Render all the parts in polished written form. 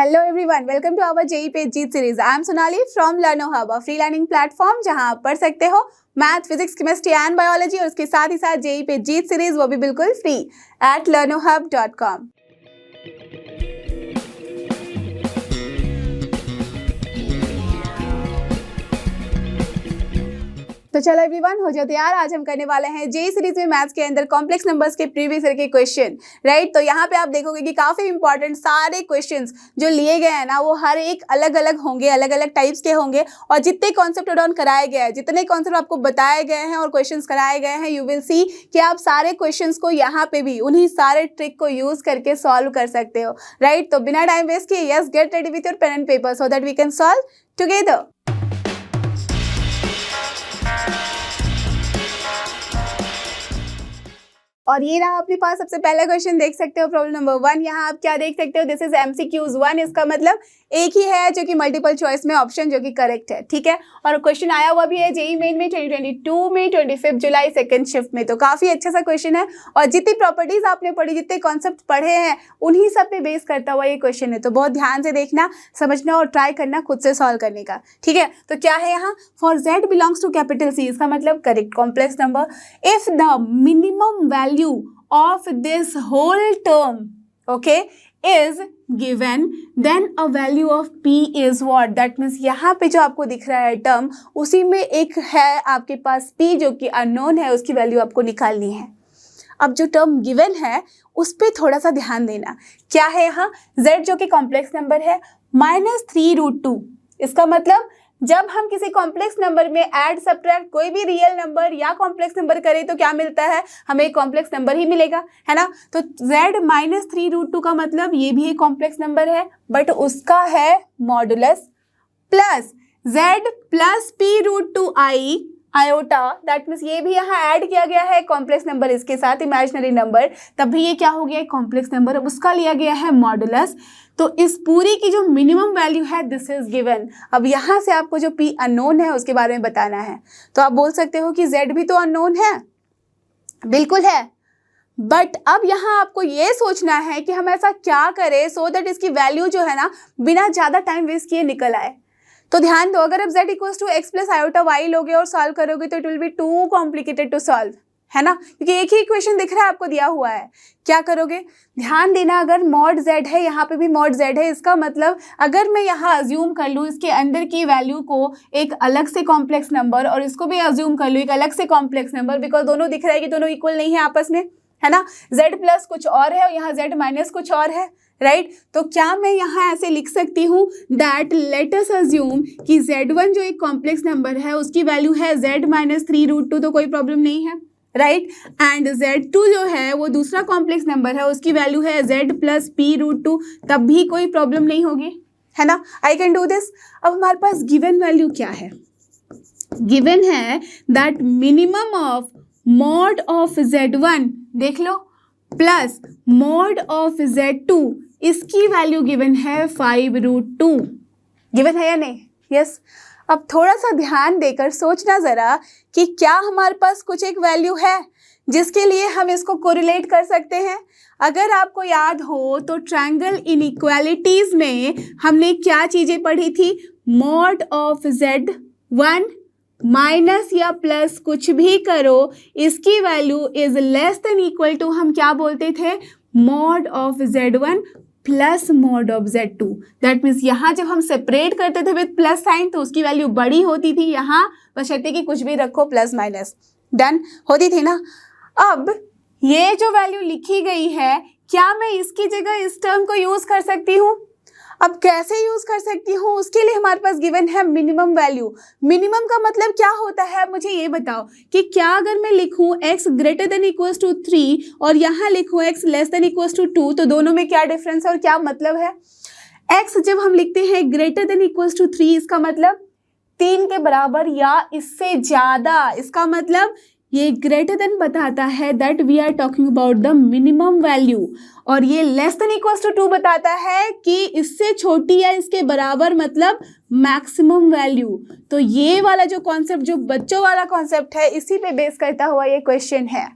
Hello everyone, welcome to our JEE Page Jeet series. I am Sonali from LearnoHub, a free learning platform जहां आप पढ़ सकते हो math, physics, chemistry and biology और उसके साथ ही साथ JEE Page जीत सीरीज, वो भी बिल्कुल फ्री at learnohub.com। तो चलो एवरीवन, हो जाओ तैयार। आज हम करने वाले हैं जेई सीरीज में मैथ्स के अंदर कॉम्प्लेक्स नंबर्स के प्रीवियस ईयर के क्वेश्चन, राइट। तो यहाँ पे आप देखोगे कि काफी इंपॉर्टेंट सारे क्वेश्चंस जो लिए गए हैं ना, वो हर एक अलग अलग होंगे, अलग अलग टाइप्स के होंगे। और जितने कॉन्सेप्ट डाउन कराए गए हैं, जितने कॉन्सेप्ट आपको बताए गए हैं और क्वेश्चन कराए गए हैं, यू विल सी कि आप सारे क्वेश्चन को यहाँ पे भी उन्हीं सारे ट्रिक को यूज करके सॉल्व कर सकते हो, राइट। तो बिना टाइम वेस्ट किए, yes, get ready with your pen and paper so that we can solve together. और ये रहा अपने पास सबसे पहला क्वेश्चन, देख सकते हो प्रॉब्लम नंबर 1। यहाँ आप क्या देख सकते हो, दिस इज MCQs 1। इसका मतलब एक ही है जो कि मल्टीपल चॉइस में ऑप्शन जो कि करेक्ट है, ठीक है। और क्वेश्चन आया हुआ भी है जेईई मेन में 2022 में 25 जुलाई सेकंड शिफ्ट में। तो काफी अच्छा सा क्वेश्चन है और जितनी प्रॉपर्टीज आपने पढ़ी, जितने कॉन्सेप्ट पढ़े हैं, उन्हीं सब पे बेस करता हुआ ये क्वेश्चन है। तो बहुत ध्यान से देखना, समझना और ट्राई करना खुद से सॉल्व करने का, ठीक है। तो क्या है यहाँ, for Z belongs to capital C, इसका मतलब correct complex number if the minimum value of this whole term, okay, is given, then a value of P is what? That means यहाँ पे जो आपको दिख रहा है टर्म, उसी में एक है आपके पास P जो कि अननोन है, उसकी वैल्यू आपको निकालनी है। अब जो टर्म गिवन है उस पर थोड़ा सा ध्यान देना। क्या है यहाँ, Z जो कि कॉम्प्लेक्स नंबर है -3√2। इसका मतलब जब हम किसी कॉम्प्लेक्स नंबर में ऐड सब्ट्रैक्ट कोई भी रियल नंबर या कॉम्प्लेक्स नंबर करें तो क्या मिलता है, हमें एक कॉम्प्लेक्स नंबर ही मिलेगा, है ना। तो Z -3√2 का मतलब ये भी एक कॉम्प्लेक्स नंबर है, बट उसका है modulus, plus Z plus P√2i iota, that means ये भी यहाँ ऐड किया गया है कॉम्प्लेक्स नंबर इसके साथ, इमेजिनरी नंबर, तब भी ये क्या हो गया, कॉम्प्लेक्स नंबर, उसका लिया गया है मॉडुलस। तो इस पूरी की जो मिनिमम वैल्यू है दिस इज गिवन। अब यहाँ से आपको जो P अननोन है उसके बारे में बताना है। तो आप बोल सकते हो कि Z भी तो अननोन है, बिल्कुल है, बट अब यहाँ आपको ये सोचना है कि हम ऐसा क्या करें सो दैट इसकी वैल्यू जो है ना बिना ज़्यादा टाइम वेस्ट किए निकल आए। तो ध्यान दो, अगर आप Z = x plus iota y लोगे और सॉल्व करोगे तो it will be too complicated to solve, है ना, क्योंकि एक ही इक्वेशन दिख रहा है आपको दिया हुआ है। क्या करोगे, ध्यान देना, अगर मॉड Z है, यहाँ पे भी मॉड Z है, इसका मतलब अगर मैं यहाँ अज्यूम कर लूँ इसके अंदर की वैल्यू को एक अलग से कॉम्प्लेक्स नंबर और इसको भी अज्यूम कर लूँ एक अलग से कॉम्प्लेक्स नंबर, बिकॉज दोनों दिख रहा है कि दोनों इक्वल नहीं है आपस में, है ना। Z प्लस कुछ और है और यहाँ Z माइनस कुछ और है, राइट। तो क्या मैं यहाँ ऐसे लिख सकती हूँ दैट लेट अस अज्यूम कि Z1 जो एक कॉम्प्लेक्स नंबर है उसकी वैल्यू है Z -3√2, तो कोई प्रॉब्लम नहीं है, राइट। एंड Z2 जो है वो दूसरा कॉम्प्लेक्स नंबर है, उसकी वैल्यू है Z प्लस P√2, तब भी कोई प्रॉब्लम नहीं होगी, है ना। आई कैन डू दिस। अब हमारे पास गिवन वैल्यू क्या है, गिवन है that minimum of mod of Z1 देख लो प्लस मॉड ऑफ Z2, इसकी वैल्यू गिवन है 5√2। गिवन है या नहीं, यस। अब थोड़ा सा ध्यान देकर सोचना जरा कि क्या हमारे पास कुछ एक वैल्यू है जिसके लिए हम इसको कोरिलेट कर सकते हैं। अगर आपको याद हो तो ट्रायंगल इनइक्वालिटीज में हमने क्या चीजें पढ़ी थी, मॉड ऑफ Z1 माइनस या प्लस कुछ भी करो, इसकी value is less than equal to, हम क्या बोलते थे, mod of Z1 plus mod of Z2। That means यहाँ जब हम सेपरेट करते थे विद प्लस साइन तो उसकी वैल्यू बड़ी होती थी, यहाँ बशर्ते कि कुछ भी रखो प्लस माइनस, डन होती थी ना। अब ये जो वैल्यू लिखी गई है, क्या मैं इसकी जगह इस टर्म को यूज कर सकती हूँ। अब कैसे यूज कर सकती हूँ, उसके लिए हमारे पास गिवन है मिनिमम वैल्यू। मिनिमम का मतलब क्या होता है, मुझे ये बताओ कि क्या अगर मैं लिखूँ x > 3 और यहाँ लिखूँ x < 2, तो दोनों में क्या डिफरेंस है और क्या मतलब है। x जब हम लिखते हैं < 3, इसका मतलब 3 के बराबर या इससे ज्यादा, इसका मतलब ये ग्रेटर देन बताता है that we are talking about the minimum value, और ये लेस देन इक्वल टू 2 बताता है कि इससे छोटी या इसके बराबर मतलब मैक्सिमम वैल्यू। तो ये वाला जो कॉन्सेप्ट, जो बच्चों वाला कॉन्सेप्ट है, इसी पे बेस करता हुआ ये क्वेश्चन है।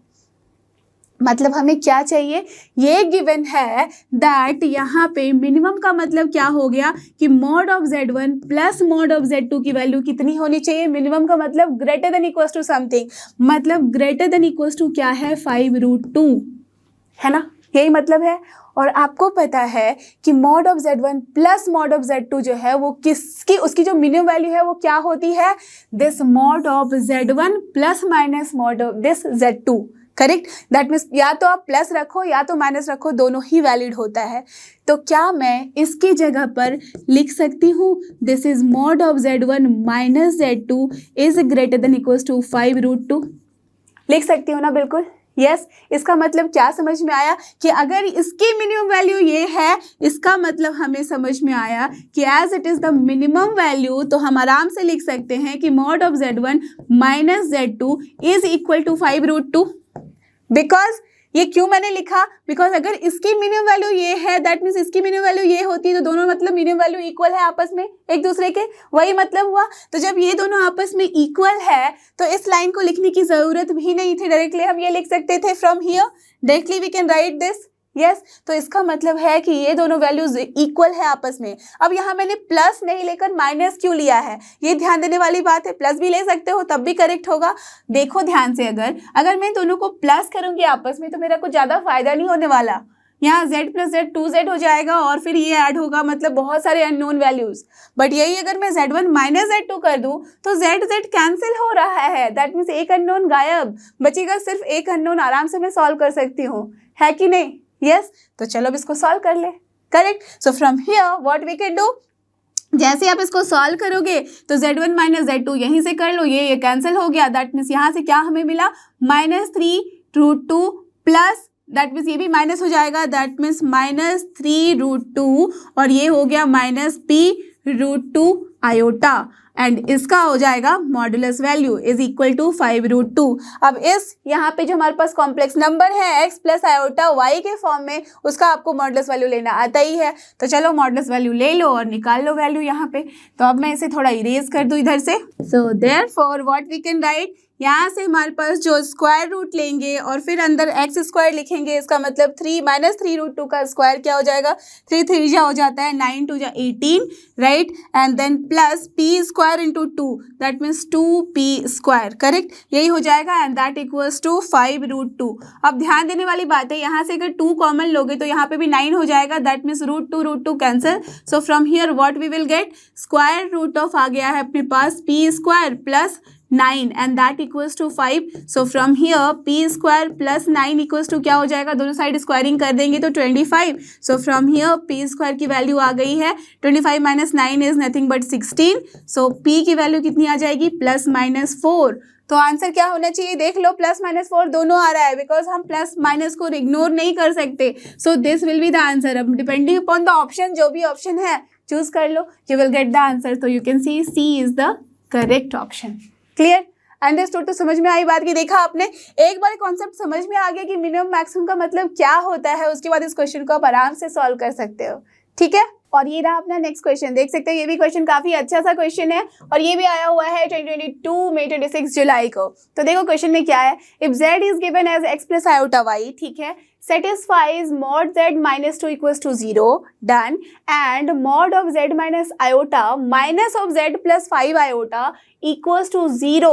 मतलब हमें क्या चाहिए, ये गिवन है दैट यहाँ पे मिनिमम का मतलब क्या हो गया कि mod of Z1 plus mod of Z2 की वैल्यू कितनी होनी चाहिए। मिनिमम का मतलब greater than equal to something, मतलब ग्रेटर देन इक्वल टू क्या है 5√2, है ना, यही मतलब है। और आपको पता है कि mod of Z1 plus mod of Z2 जो है वो किसकी, उसकी जो मिनिमम वैल्यू है वो क्या होती है, this mod of Z1 plus minus mod of this Z2, correct. That means या तो आप प्लस रखो या तो माइनस रखो, दोनों ही वैलिड होता है। तो क्या मैं इसकी जगह पर लिख सकती हूँ this is mod of Z1 minus Z2 is greater than equals to 5√2, लिख सकती हूँ ना, बिल्कुल यस। इसका मतलब क्या समझ में आया कि अगर इसकी मिनिमम वैल्यू ये है, इसका मतलब हमें समझ में आया कि as it is the minimum value, तो हम आराम से लिख सकते हैं कि mod of Z1 minus Z2 is equal to 5√2। Because ये क्यों मैंने लिखा, बिकॉज अगर इसकी मिनिमम वैल्यू ये है दैट मीन्स इसकी मिनिमम वैल्यू ये होती है, तो दोनों मतलब मिनिमम वैल्यू इक्वल है आपस में एक दूसरे के, वही मतलब हुआ। तो जब ये दोनों आपस में इक्वल है तो इस लाइन को लिखने की जरूरत भी नहीं थी, डायरेक्टली हम ये लिख सकते थे from here directly we can write this, yes. तो इसका मतलब है कि ये दोनों वैल्यूज इक्वल है आपस में। अब यहाँ मैंने प्लस नहीं लेकर माइनस क्यों लिया है, ये ध्यान देने वाली बात है। प्लस भी ले सकते हो तब भी करेक्ट होगा। देखो ध्यान से, अगर मैं दोनों को प्लस करूंगी आपस में तो मेरा कुछ ज़्यादा फायदा नहीं होने वाला। यहाँ z प्लस z 2z हो जाएगा और फिर ये ऐड होगा, मतलब बहुत सारे अननोन वैल्यूज। बट यही अगर मैं Z1 माइनस Z2 कर दूं तो z कैंसिल हो रहा है, दैट मीन्स एक अननोन गायब, बचेगा सिर्फ एक अननोन। आराम से मैं सॉल्व कर सकती हूँ, है कि नहीं, यस। तो चलो अब इसको सॉल्व कर ले, correct. So from here what we can do, जैसे आप इसको सॉल्व करोगे तो Z1 माइनस Z2 यहीं से कर लो, ये कैंसिल हो गया। दैट मीन्स यहाँ से क्या हमें मिला, -3√2 प्लस दैट मीन्स ये भी माइनस हो जाएगा, दैट मीन्स -3√2 और ये हो गया -p√2 आयोटा, एंड इसका हो जाएगा modulus value is equal to 5√2। अब इस यहाँ पे जो हमारे पास कॉम्प्लेक्स नंबर है x प्लस आयोटा y के फॉर्म में, उसका आपको मॉडुलस वैल्यू लेना आता ही है। तो चलो मॉडुलस वैल्यू ले लो और निकाल लो वैल्यू यहाँ पे। तो अब मैं इसे थोड़ा इरेज कर दूँ इधर से। So therefore what we can write, यहाँ से हमारे पास जो स्क्वायर रूट लेंगे और फिर अंदर एक्स स्क्वायर लिखेंगे, इसका मतलब 3 माइनस 3√2 का स्क्वायर क्या हो जाएगा, 3 3 जा हो जाता है, 9 2 जा 18, right, and then plus p square into 2 that means 2p square, correct, यही हो जाएगा एंड दैट इक्वल्स टू 5√2। अब ध्यान देने वाली बात है, यहाँ से अगर 2 कॉमन लोगे तो यहाँ पे भी 9 हो जाएगा, that means √2 cancel. So from here what we will get, square root of आ गया है अपने पास p square plus 9 and that equals to 5. So from here p square plus 9 equals to क्या हो जाएगा, दोनों साइड स्क्वायरिंग कर देंगे तो 25. So from here p square की वैल्यू आ गई है 25 minus 9 is nothing but 16. So p की वैल्यू कितनी आ जाएगी, प्लस माइनस 4। तो आंसर क्या होना चाहिए, देख लो, प्लस माइनस 4 दोनों आ रहा है, बिकॉज हम प्लस माइनस को इग्नोर नहीं कर सकते। So this will be the answer. अब डिपेंडिंग अपॉन द ऑप्शन, जो भी ऑप्शन है चूज कर लो, you will get the answer. तो you can see C is the correct option. Clear, understood. तो समझ में आई बात की, देखा आपने, एक बार कॉन्सेप्ट समझ में आ गया कि मिनिमम मैक्सिमम का मतलब क्या होता है, उसके बाद इस क्वेश्चन को आप आराम से सॉल्व कर सकते हो, ठीक है। और ये रहा अपना नेक्स्ट क्वेश्चन, देख सकते हो ये भी क्वेश्चन काफी अच्छा सा क्वेश्चन है और ये भी आया हुआ है 2022 में 26 जुलाई को। तो देखो क्वेश्चन में क्या है, if z is given as x plus iota y, ठीक है, satisfies mod z minus 2 equals to 0, done, and mod of z minus iota minus of z plus 5 iota equals to 0,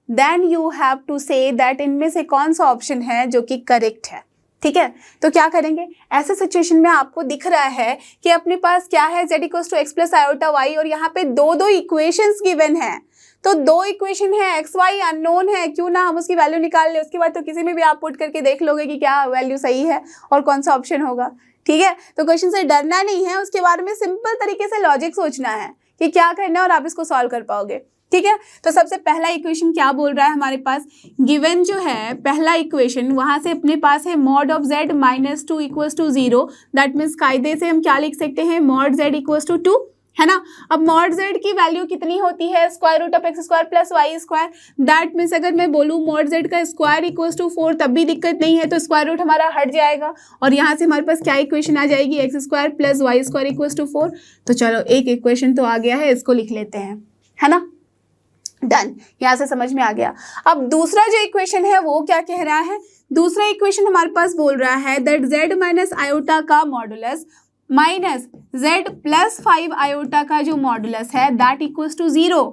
then you have to say that इनमें से कौन सा option है जो कि correct है, ठीक है। तो क्या करेंगे, ऐसे सिचुएशन में आपको दिख रहा है कि अपने पास क्या है, z equals to x plus iota y और यहाँ पे दो इक्वेशंस गिवन है। तो दो इक्वेशन है, एक्स वाई अननोन है, क्यों ना हम उसकी वैल्यू निकाल ले, उसके बाद तो किसी में भी आप पुट करके देख लोगे कि क्या वैल्यू सही है और कौन सा ऑप्शन होगा, ठीक है। तो क्वेश्चन से डरना नहीं है, उसके बारे में सिंपल तरीके से लॉजिक सोचना है कि क्या करना है और आप इसको सॉल्व कर पाओगे, ठीक है। तो सबसे पहला इक्वेशन क्या बोल रहा है हमारे पास, गिवन जो है पहला इक्वेशन, वहां से अपने पास है mod of z minus 2 equals to 0, that means कायदे से हम क्या लिख सकते हैं, मॉड z इक्वल्स टू 2, है ना। अब मॉड z की वैल्यू कितनी होती है, square root of x square plus y square, that means अगर मैं बोलूँ मॉड z का स्क्वायर इक्वल्स टू 4 तब भी दिक्कत नहीं है, तो स्क्वायर रूट हमारा हट जाएगा और यहाँ से हमारे पास क्या इक्वेशन आ जाएगी, x square plus y square equals to 4। तो चलो एक इक्वेशन तो आ गया है, इसको लिख लेते हैं, है ना। डन, यहाँ से समझ में आ गया। अब दूसरा जो इक्वेशन है वो क्या कह रहा है, दूसरा इक्वेशन हमारे पास बोल रहा है दैट z माइनस आयोटा का modulus minus z plus 5 iota का जो मॉडुलस है that equals to 0।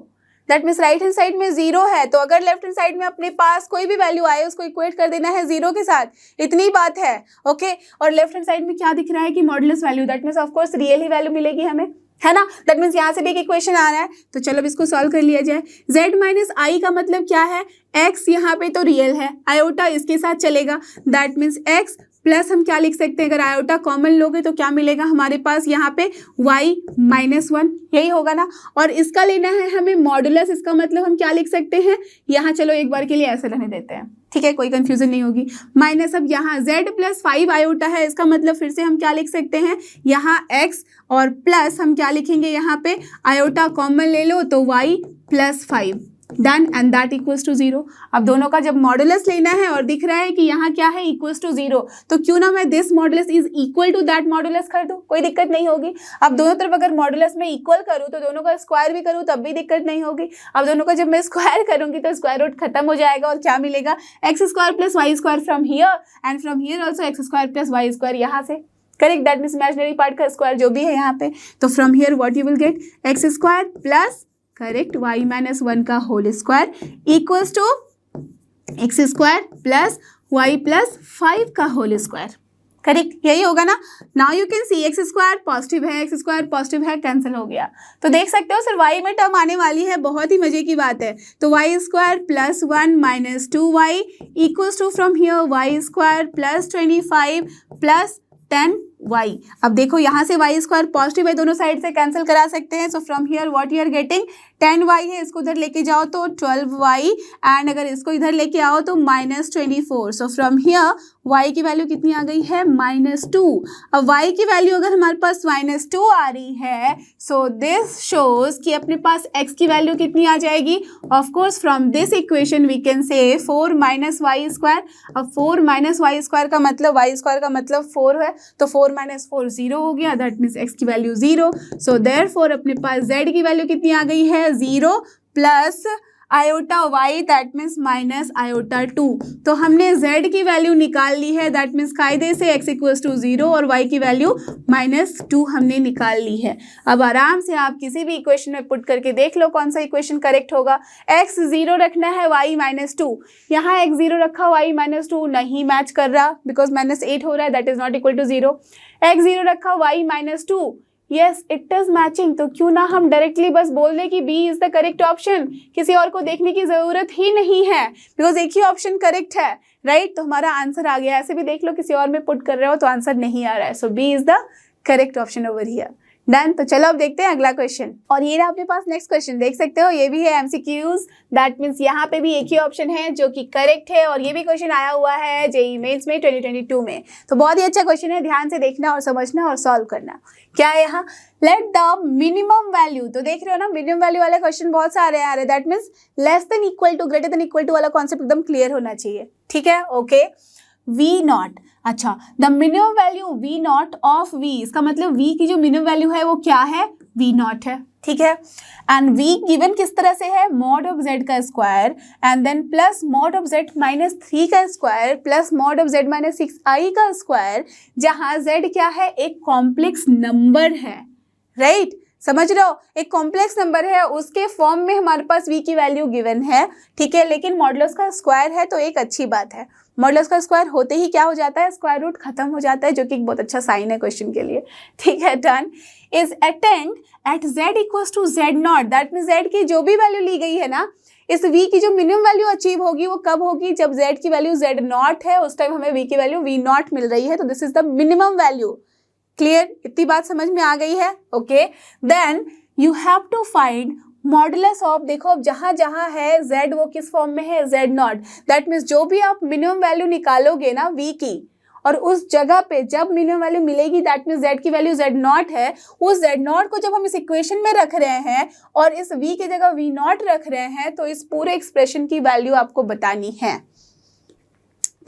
That means right hand side में 0 है, तो अगर लेफ्ट हैंड साइड में अपने पास कोई भी वैल्यू आए उसको इक्वेट कर देना है 0 के साथ, इतनी बात है। ओके, और लेफ्ट हैंड साइड में क्या दिख रहा है कि modulus value, that means of course real he value मिलेगी हमें, है ना। दैट मीन्स यहाँ से भी एक इक्वेशन आ रहा है, तो चलो अब इसको सॉल्व कर लिया जाए। z माइनस आई का मतलब क्या है, x यहाँ पे तो रियल है, आयोटा इसके साथ चलेगा, दैट मीन्स x प्लस हम क्या लिख सकते हैं, अगर आयोटा कॉमन लोगे तो क्या मिलेगा हमारे पास यहाँ पे y माइनस 1, यही होगा ना। और इसका लेना है हमें मॉडुलस, इसका मतलब हम क्या लिख सकते हैं यहाँ, चलो एक बार के लिए ऐसे रहने देते हैं, ठीक है, कोई कंफ्यूजन नहीं होगी। माइनस अब यहाँ z प्लस 5 आयोटा है, इसका मतलब फिर से हम क्या लिख सकते हैं यहाँ x, और प्लस हम क्या लिखेंगे यहाँ पे, आयोटा कॉमन ले लो तो y plus 5, done, and that equals to 0। अब दोनों का जब मॉडुलस लेना है और दिख रहा है कि यहाँ क्या है इक्वल्स टू 0, तो क्यों ना मैं this modulus is equal to that modulus कर दूँ, कोई दिक्कत नहीं होगी। अब दोनों तरफ अगर मॉडुलस में इक्वल करूँ तो दोनों का स्क्वायर भी करूँ तब भी दिक्कत नहीं होगी। अब दोनों का जब मैं स्क्वायर करूँगी तो स्क्वायर रूट खत्म हो जाएगा और क्या मिलेगा, x square plus y square from here and from here also x square plus y square, यहाँ से correct, that means imaginary part का स्क्वायर जो भी है यहाँ पे, तो from here what you will get, x square plus correct y minus 1 का whole square equals to x square plus y plus 5 का होल स्क्वायर, करेक्ट, यही होगा ना। Now you can C x square positive है, x square positive है, cancel हो गया, तो देख सकते हो सिर्फ y में टर्म आने वाली है, बहुत ही मजे की बात है। तो y square plus 1 minus 2y equals to from here y square plus 25 plus 10y। अब देखो यहाँ से y स्क्वायर पॉजिटिव है, दोनों साइड से कैंसिल करा सकते हैं, so from here what you are getting 10y है, इसको इधर लेके जाओ तो 12y, एंड अगर इसको इधर लेके आओ तो minus 24। So from here y की वैल्यू कितनी आ गई है, माइनस 2। अब y की वैल्यू अगर हमारे पास माइनस 2 आ रही है, सो दिस शोज कि अपने पास x की वैल्यू कितनी आ जाएगी, of course from this equation we can say 4 minus y square. अब 4 माइनस वाई स्क्वायर का मतलब, y स्क्वायर का मतलब 4 है, तो 4 माइनस 4 0 हो गया, दैट मीन्स x की वैल्यू 0। सो देयरफॉर अपने पास z की वैल्यू कितनी आ गई है, 0 plus iota y, that means minus iota 2। तो हमने z की वैल्यू निकाल ली है, दैट मीन्स कायदे से x इक्वल्स टू 0 और y की वैल्यू माइनस 2 हमने निकाल ली है। अब आराम से आप किसी भी इक्वेशन में पुट करके देख लो कौन सा इक्वेशन करेक्ट होगा। x 0 रखना है, y माइनस 2, यहाँ x 0 रखा, y माइनस 2 नहीं मैच कर रहा बिकॉज माइनस 8 हो रहा है, that is not equal to 0। x 0 रखा, y minus 2, yes it is matching, तो क्यों ना हम डायरेक्टली बस बोल दें कि B is the correct option, किसी और को देखने की जरूरत ही नहीं है बिकॉज एक ही ऑप्शन करेक्ट है, राइट। तो हमारा आंसर आ गया। ऐसे भी देख लो किसी और में पुट कर रहे हो तो आंसर नहीं आ रहा है, so B is the correct option over here, done. तो चलो अब देखते हैं अगला क्वेश्चन, और ये रहा अपने पास नेक्स्ट क्वेश्चन, देख सकते हो ये भी है एमसीक्यूज, दैट मीन्स यहाँ पे भी एक ही ऑप्शन है जो कि करेक्ट है, और ये भी क्वेश्चन आया हुआ है जेईई मेंस में 2022 में। तो बहुत ही अच्छा क्वेश्चन है, ध्यान से देखना और समझना और सॉल्व करना। क्या है यहाँ, लेट द मिनिमम वैल्यू, तो देख रहे हो ना मिनिमम वैल्यू वाले क्वेश्चन बहुत सारे आ रहे हैं, that means less than equal to greater than equal to वाला कॉन्सेप्ट एकदम क्लियर होना चाहिए, ठीक है, ओके। वी नॉट, अच्छा the minimum value v nought of v, इसका मतलब वी की जो मिनिमम वैल्यू है वो क्या है, वी नॉट है, ठीक है। एंड वी गिवन किस तरह से है, मॉड ऑफ जेड का square and then plus mod of z minus 3 का square plus mod of z minus 6i का स्क्वायर, जहां जेड क्या है, एक कॉम्प्लेक्स नंबर है, राइट, समझ रहे हो, एक कॉम्प्लेक्स नंबर है, उसके फॉर्म में हमारे पास v की वैल्यू गिवन है, ठीक है, लेकिन मॉडुलस का स्क्वायर है तो एक अच्छी बात है। मॉडुलस का स्क्वायर होते ही क्या हो जाता है, स्क्वायर रूट खत्म हो जाता है, जो कि एक बहुत अच्छा साइन है क्वेश्चन के लिए, ठीक है, done. Is attained at z equals to z nought, that means z की जो भी वैल्यू ली गई है ना, इस v की जो मिनिमम वैल्यू अचीव होगी वो कब होगी, जब z की वैल्यू z नॉट है, उस टाइम हमें v की वैल्यू v नॉट मिल रही है, तो this is the minimum value. Clear, इतनी बात समझ में आ गई है, okay. Then you have to find modulus of, देखो अब जहां जहां है z वो किस फॉर्म में है, z नॉट, दैट मीन्स जो भी आप मिनिमम वैल्यू निकालोगे ना v की, और उस जगह पे जब मिनिमम वैल्यू मिलेगी दैट मीन्स z की वैल्यू z नॉट है, उस z नॉट को जब हम इस इक्वेशन में रख रहे हैं और इस v की जगह v नॉट रख रहे हैं, तो इस पूरे एक्सप्रेशन की वैल्यू आपको बतानी है।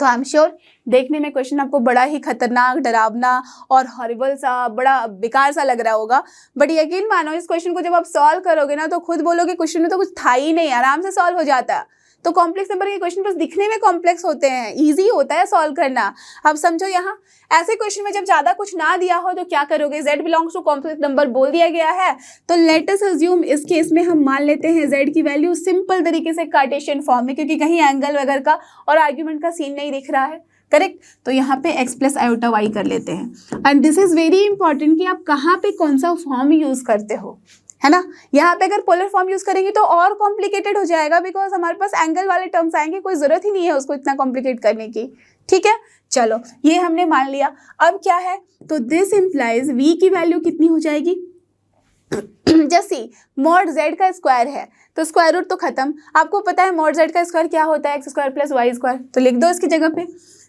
तो आई एम श्योर देखने में क्वेश्चन आपको बड़ा ही खतरनाक, डरावना और हॉरिबल सा, बड़ा बेकार सा लग रहा होगा, बट यकीन मानो इस क्वेश्चन को जब आप सॉल्व करोगे ना तो खुद बोलोगे क्वेश्चन में तो कुछ था ही नहीं, आराम से सॉल्व हो जाता है। तो कॉम्प्लेक्स नंबर के क्वेश्चन बस दिखने में कॉम्प्लेक्स होते हैं, इजी होता है सॉल्व करना। अब समझो यहाँ ऐसे क्वेश्चन में जब ज्यादा कुछ ना दिया हो तो क्या करोगे, z belongs to complex number बोल दिया गया है, तो लेट अस अज्यूम इस केस में हम मान लेते हैं z की वैल्यू सिंपल तरीके से कार्टेशियन फॉर्म में, क्योंकि कहीं एंगल वगैरह का और आर्ग्यूमेंट का सीन नहीं दिख रहा है, करेक्ट। तो यहाँ पे x प्लस आयोटा y कर लेते हैं। And this is very important कि आप कहाँ पे कौन सा फॉर्म यूज करते हो, है ना। यहाँ पे अगर पोलर फॉर्म यूज करेंगे तो और कॉम्प्लिकेटेड हो जाएगा, बिकॉज हमारे पास एंगल वाले टर्म्स आएंगे, कोई जरूरत ही नहीं है उसको इतना कॉम्प्लिकेट करने की, ठीक है। चलो ये हमने मान लिया। अब क्या है, तो दिस इंप्लाइज v की वैल्यू कितनी हो जाएगी, जस्ट सी मॉड z का स्क्वायर है तो स्क्वायर रूट तो खत्म, आपको पता है मॉड z का स्क्वायर क्या होता है, x square plus y square, तो लिख दो इसकी जगह पे,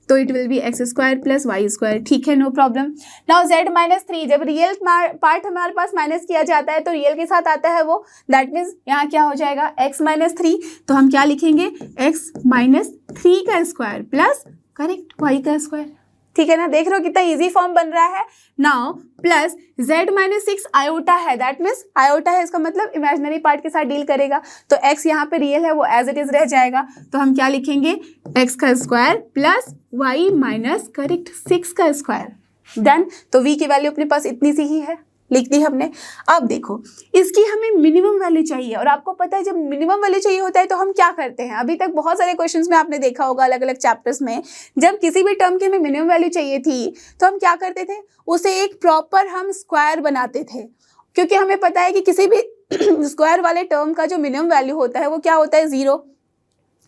तो it will be x square plus y square, ठीक है, no problem. Now z minus 3, जब रियल पार्ट हमारे पास माइनस किया जाता है तो रियल के साथ आता है वो, दैट मीन्स यहाँ क्या हो जाएगा x माइनस 3, तो हम क्या लिखेंगे x माइनस 3 का स्क्वायर प्लस करेक्ट y का स्क्वायर, ठीक है ना। देख रहे हो कितना इजी फॉर्म बन रहा है। Now plus z minus 6 iota है, दैट मीन्स आयोटा है, इसका मतलब इमेजिनरी पार्ट के साथ डील करेगा, तो x यहाँ पे रियल है वो एज इट इज रह जाएगा, तो हम क्या लिखेंगे x का square plus y minus correct 6 का स्क्वायर, डन। तो v की वैल्यू अपने पास इतनी सी ही है, लिख दी हमने। अब देखो इसकी हमें मिनिमम वैल्यू चाहिए, और आपको पता है जब मिनिमम वैल्यू चाहिए होता है तो हम क्या करते हैं, अभी तक बहुत सारे क्वेश्चंस में आपने देखा होगा अलग अलग चैप्टर्स में, जब किसी भी टर्म की हमें मिनिमम वैल्यू चाहिए थी तो हम क्या करते थे, उसे एक प्रॉपर हम स्क्वायर बनाते थे, क्योंकि हमें पता है कि किसी भी स्क्वायर वाले टर्म का जो मिनिमम वैल्यू होता है वो क्या होता है, 0,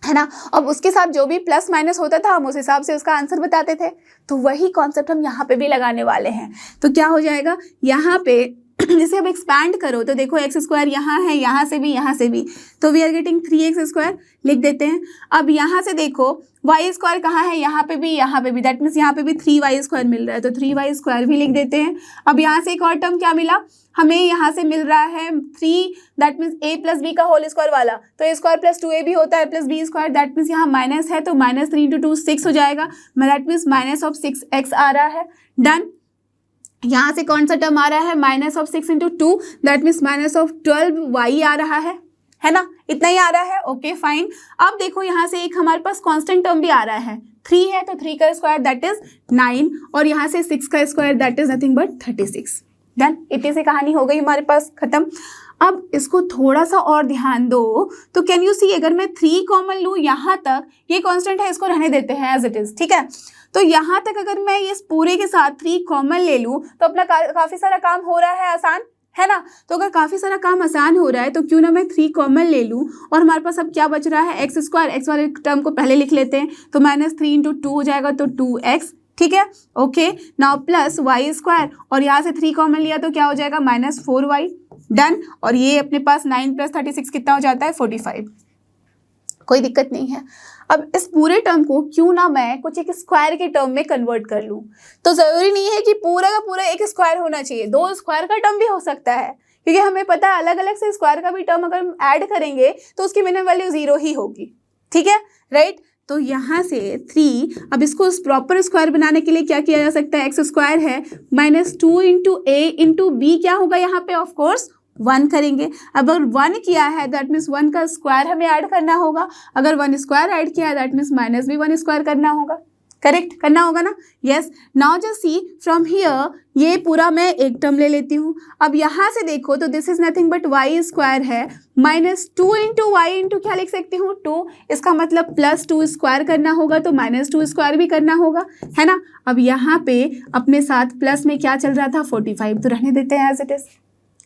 है ना। अब उसके साथ जो भी प्लस माइनस होता था हम उस हिसाब से उसका आंसर बताते थे, तो वही कॉन्सेप्ट हम यहाँ पे भी लगाने वाले हैं। तो क्या हो जाएगा यहाँ पे जैसे अब एक्सपैंड करो तो देखो एक्स स्क्वायर यहाँ है, यहाँ से भी, तो we are getting 3x square, लिख देते हैं। अब यहाँ से देखो वाई स्क्वायर कहाँ है, यहाँ पे भी, दैट मीन्स यहाँ पे भी 3y स्क्वायर मिल रहा है, तो 3y स्क्वायर भी लिख देते हैं। अब यहाँ से एक और टर्म क्या मिला हमें, यहाँ से मिल रहा है 3, that means a plus b का होल स्क्वायर वाला, तो a स्क्वायर प्लस 2a भी होता है plus b square, that means यहाँ माइनस है, तो माइनस 3 × 2 6 हो जाएगा, that means minus of 6x आ रहा है, डन। यहाँ से कौन सा टर्म आ रहा है, minus of 6 × 2, that means minus of 12y आ रहा है ना, इतना ही आ रहा है, ओके फाइन। अब देखो यहाँ से एक हमारे पास कांस्टेंट टर्म भी आ रहा है, 3 है, तो 3 का स्क्वायर दैट इज 9, और यहाँ से 6 का square that is nothing but 36, done. इतनी सी कहानी हो गई हमारे पास खत्म। अब इसको थोड़ा सा और ध्यान दो, तो कैन यू सी अगर मैं 3 कॉमन लूँ यहाँ तक, ये कांस्टेंट है इसको रहने देते हैं एज इट इज, ठीक है। तो यहाँ तक अगर मैं इस पूरे के साथ 3 कॉमन ले लूँ तो अपना काफ़ी सारा काम हो रहा है आसान, है ना। तो अगर काफ़ी सारा काम आसान हो रहा है तो क्यों ना मैं 3 कॉमन ले लूँ, और हमारे पास अब क्या बच रहा है, एक्स स्क्वायर, एक्स वाले टर्म को पहले लिख लेते हैं, तो माइनस 3 × 2 हो जाएगा, तो 2x, ठीक है, okay. Now plus y square, और यहाँ से 3 कॉमन लिया तो क्या हो जाएगा, माइनस 4y, डन। और ये अपने पास 9 + 36 कितना हो जाता है, 45, कोई दिक्कत नहीं है। अब इस पूरे टर्म को क्यों ना मैं कुछ एक स्क्वायर के टर्म में कन्वर्ट कर लूँ, तो ज़रूरी नहीं है कि पूरा का पूरा एक स्क्वायर होना चाहिए, 2 स्क्वायर का टर्म भी हो सकता है, क्योंकि हमें पता है अलग अलग से स्क्वायर का भी टर्म अगर हम ऐड करेंगे तो उसकी मिनिमम वैल्यू 0 ही होगी, ठीक है, राइट। तो यहाँ से 3, अब इसको प्रॉपर स्क्वायर बनाने के लिए क्या किया जा सकता है, एक्स स्क्वायर है, माइनस 2 × a × b क्या होगा यहाँ पे, ऑफ कोर्स 1 करेंगे। अब अगर 1 किया है दैट मीन्स 1 का स्क्वायर हमें ऐड करना होगा, अगर 1 स्क्वायर ऐड किया है दैट मीन्स माइनस भी 1 स्क्वायर करना होगा, करेक्ट करना होगा ना, yes. Now just C from here, ये पूरा मैं एक टर्म ले लेती हूँ। अब यहाँ से देखो तो this is nothing but why square है, माइनस 2 × y × क्या लिख सकती हूँ, 2, इसका मतलब प्लस 2 स्क्वायर करना होगा, तो माइनस 2 स्क्वायर भी करना होगा, है ना। अब यहाँ पे अपने साथ प्लस में क्या चल रहा था, 45, तो रहने देते हैं as it is,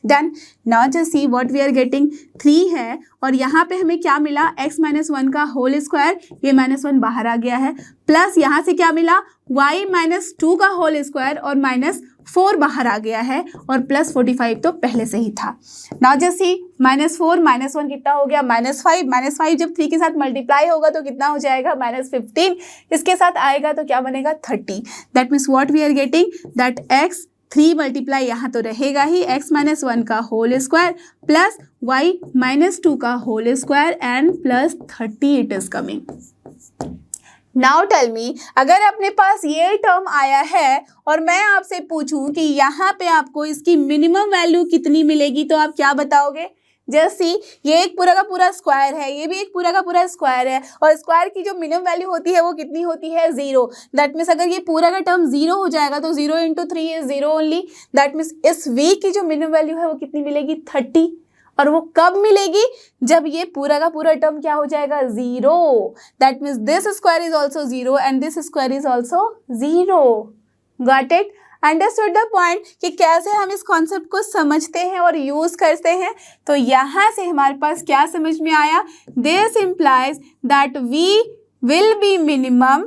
done. Now just see what we are getting, 3 है, और यहाँ पे हमें क्या मिला, x - 1 का होल स्क्वायर, ये -1 बाहर आ गया है, प्लस यहाँ से क्या मिला, y - 2 का होल स्क्वायर, और -4 बाहर आ गया है, और प्लस 45 तो पहले से ही था। नाउ जस्ट सी -4 - 1 कितना हो गया, -5, -5 जब 3 के साथ मल्टीप्लाई होगा तो कितना हो जाएगा, -15, इसके साथ आएगा तो क्या बनेगा, 30, that means what we are getting that x 3 multiply यहाँ तो रहेगा ही, x - 1 का होल स्क्वायर प्लस y - 2 का whole square and plus 30 it is coming. Now tell me, अगर अपने पास ये टर्म आया है और मैं आपसे पूछूं कि यहाँ पे आपको इसकी मिनिमम वैल्यू कितनी मिलेगी, तो आप क्या बताओगे? जस्ट सी, ये एक पूरा का पूरा स्क्वायर है, ये भी एक पूरा का पूरा स्क्वायर है, और स्क्वायर की जो मिनिमम वैल्यू होती है वो कितनी होती है? 0। दैट मीन्स अगर ये पूरा का टर्म 0 हो जाएगा तो 0 × 3 इज 0 ओनली। दैट मीन्स इस v की जो मिनिमम वैल्यू है वो कितनी मिलेगी? 30। और वो कब मिलेगी? जब ये पूरा का पूरा टर्म क्या हो जाएगा? 0। That means this square is also 0 and this square is also 0। Got it? Understood the point कि कैसे हम इस कॉन्सेप्ट को समझते हैं और यूज करते हैं। तो यहाँ से हमारे पास क्या समझ में आया? This implies that v will be minimum,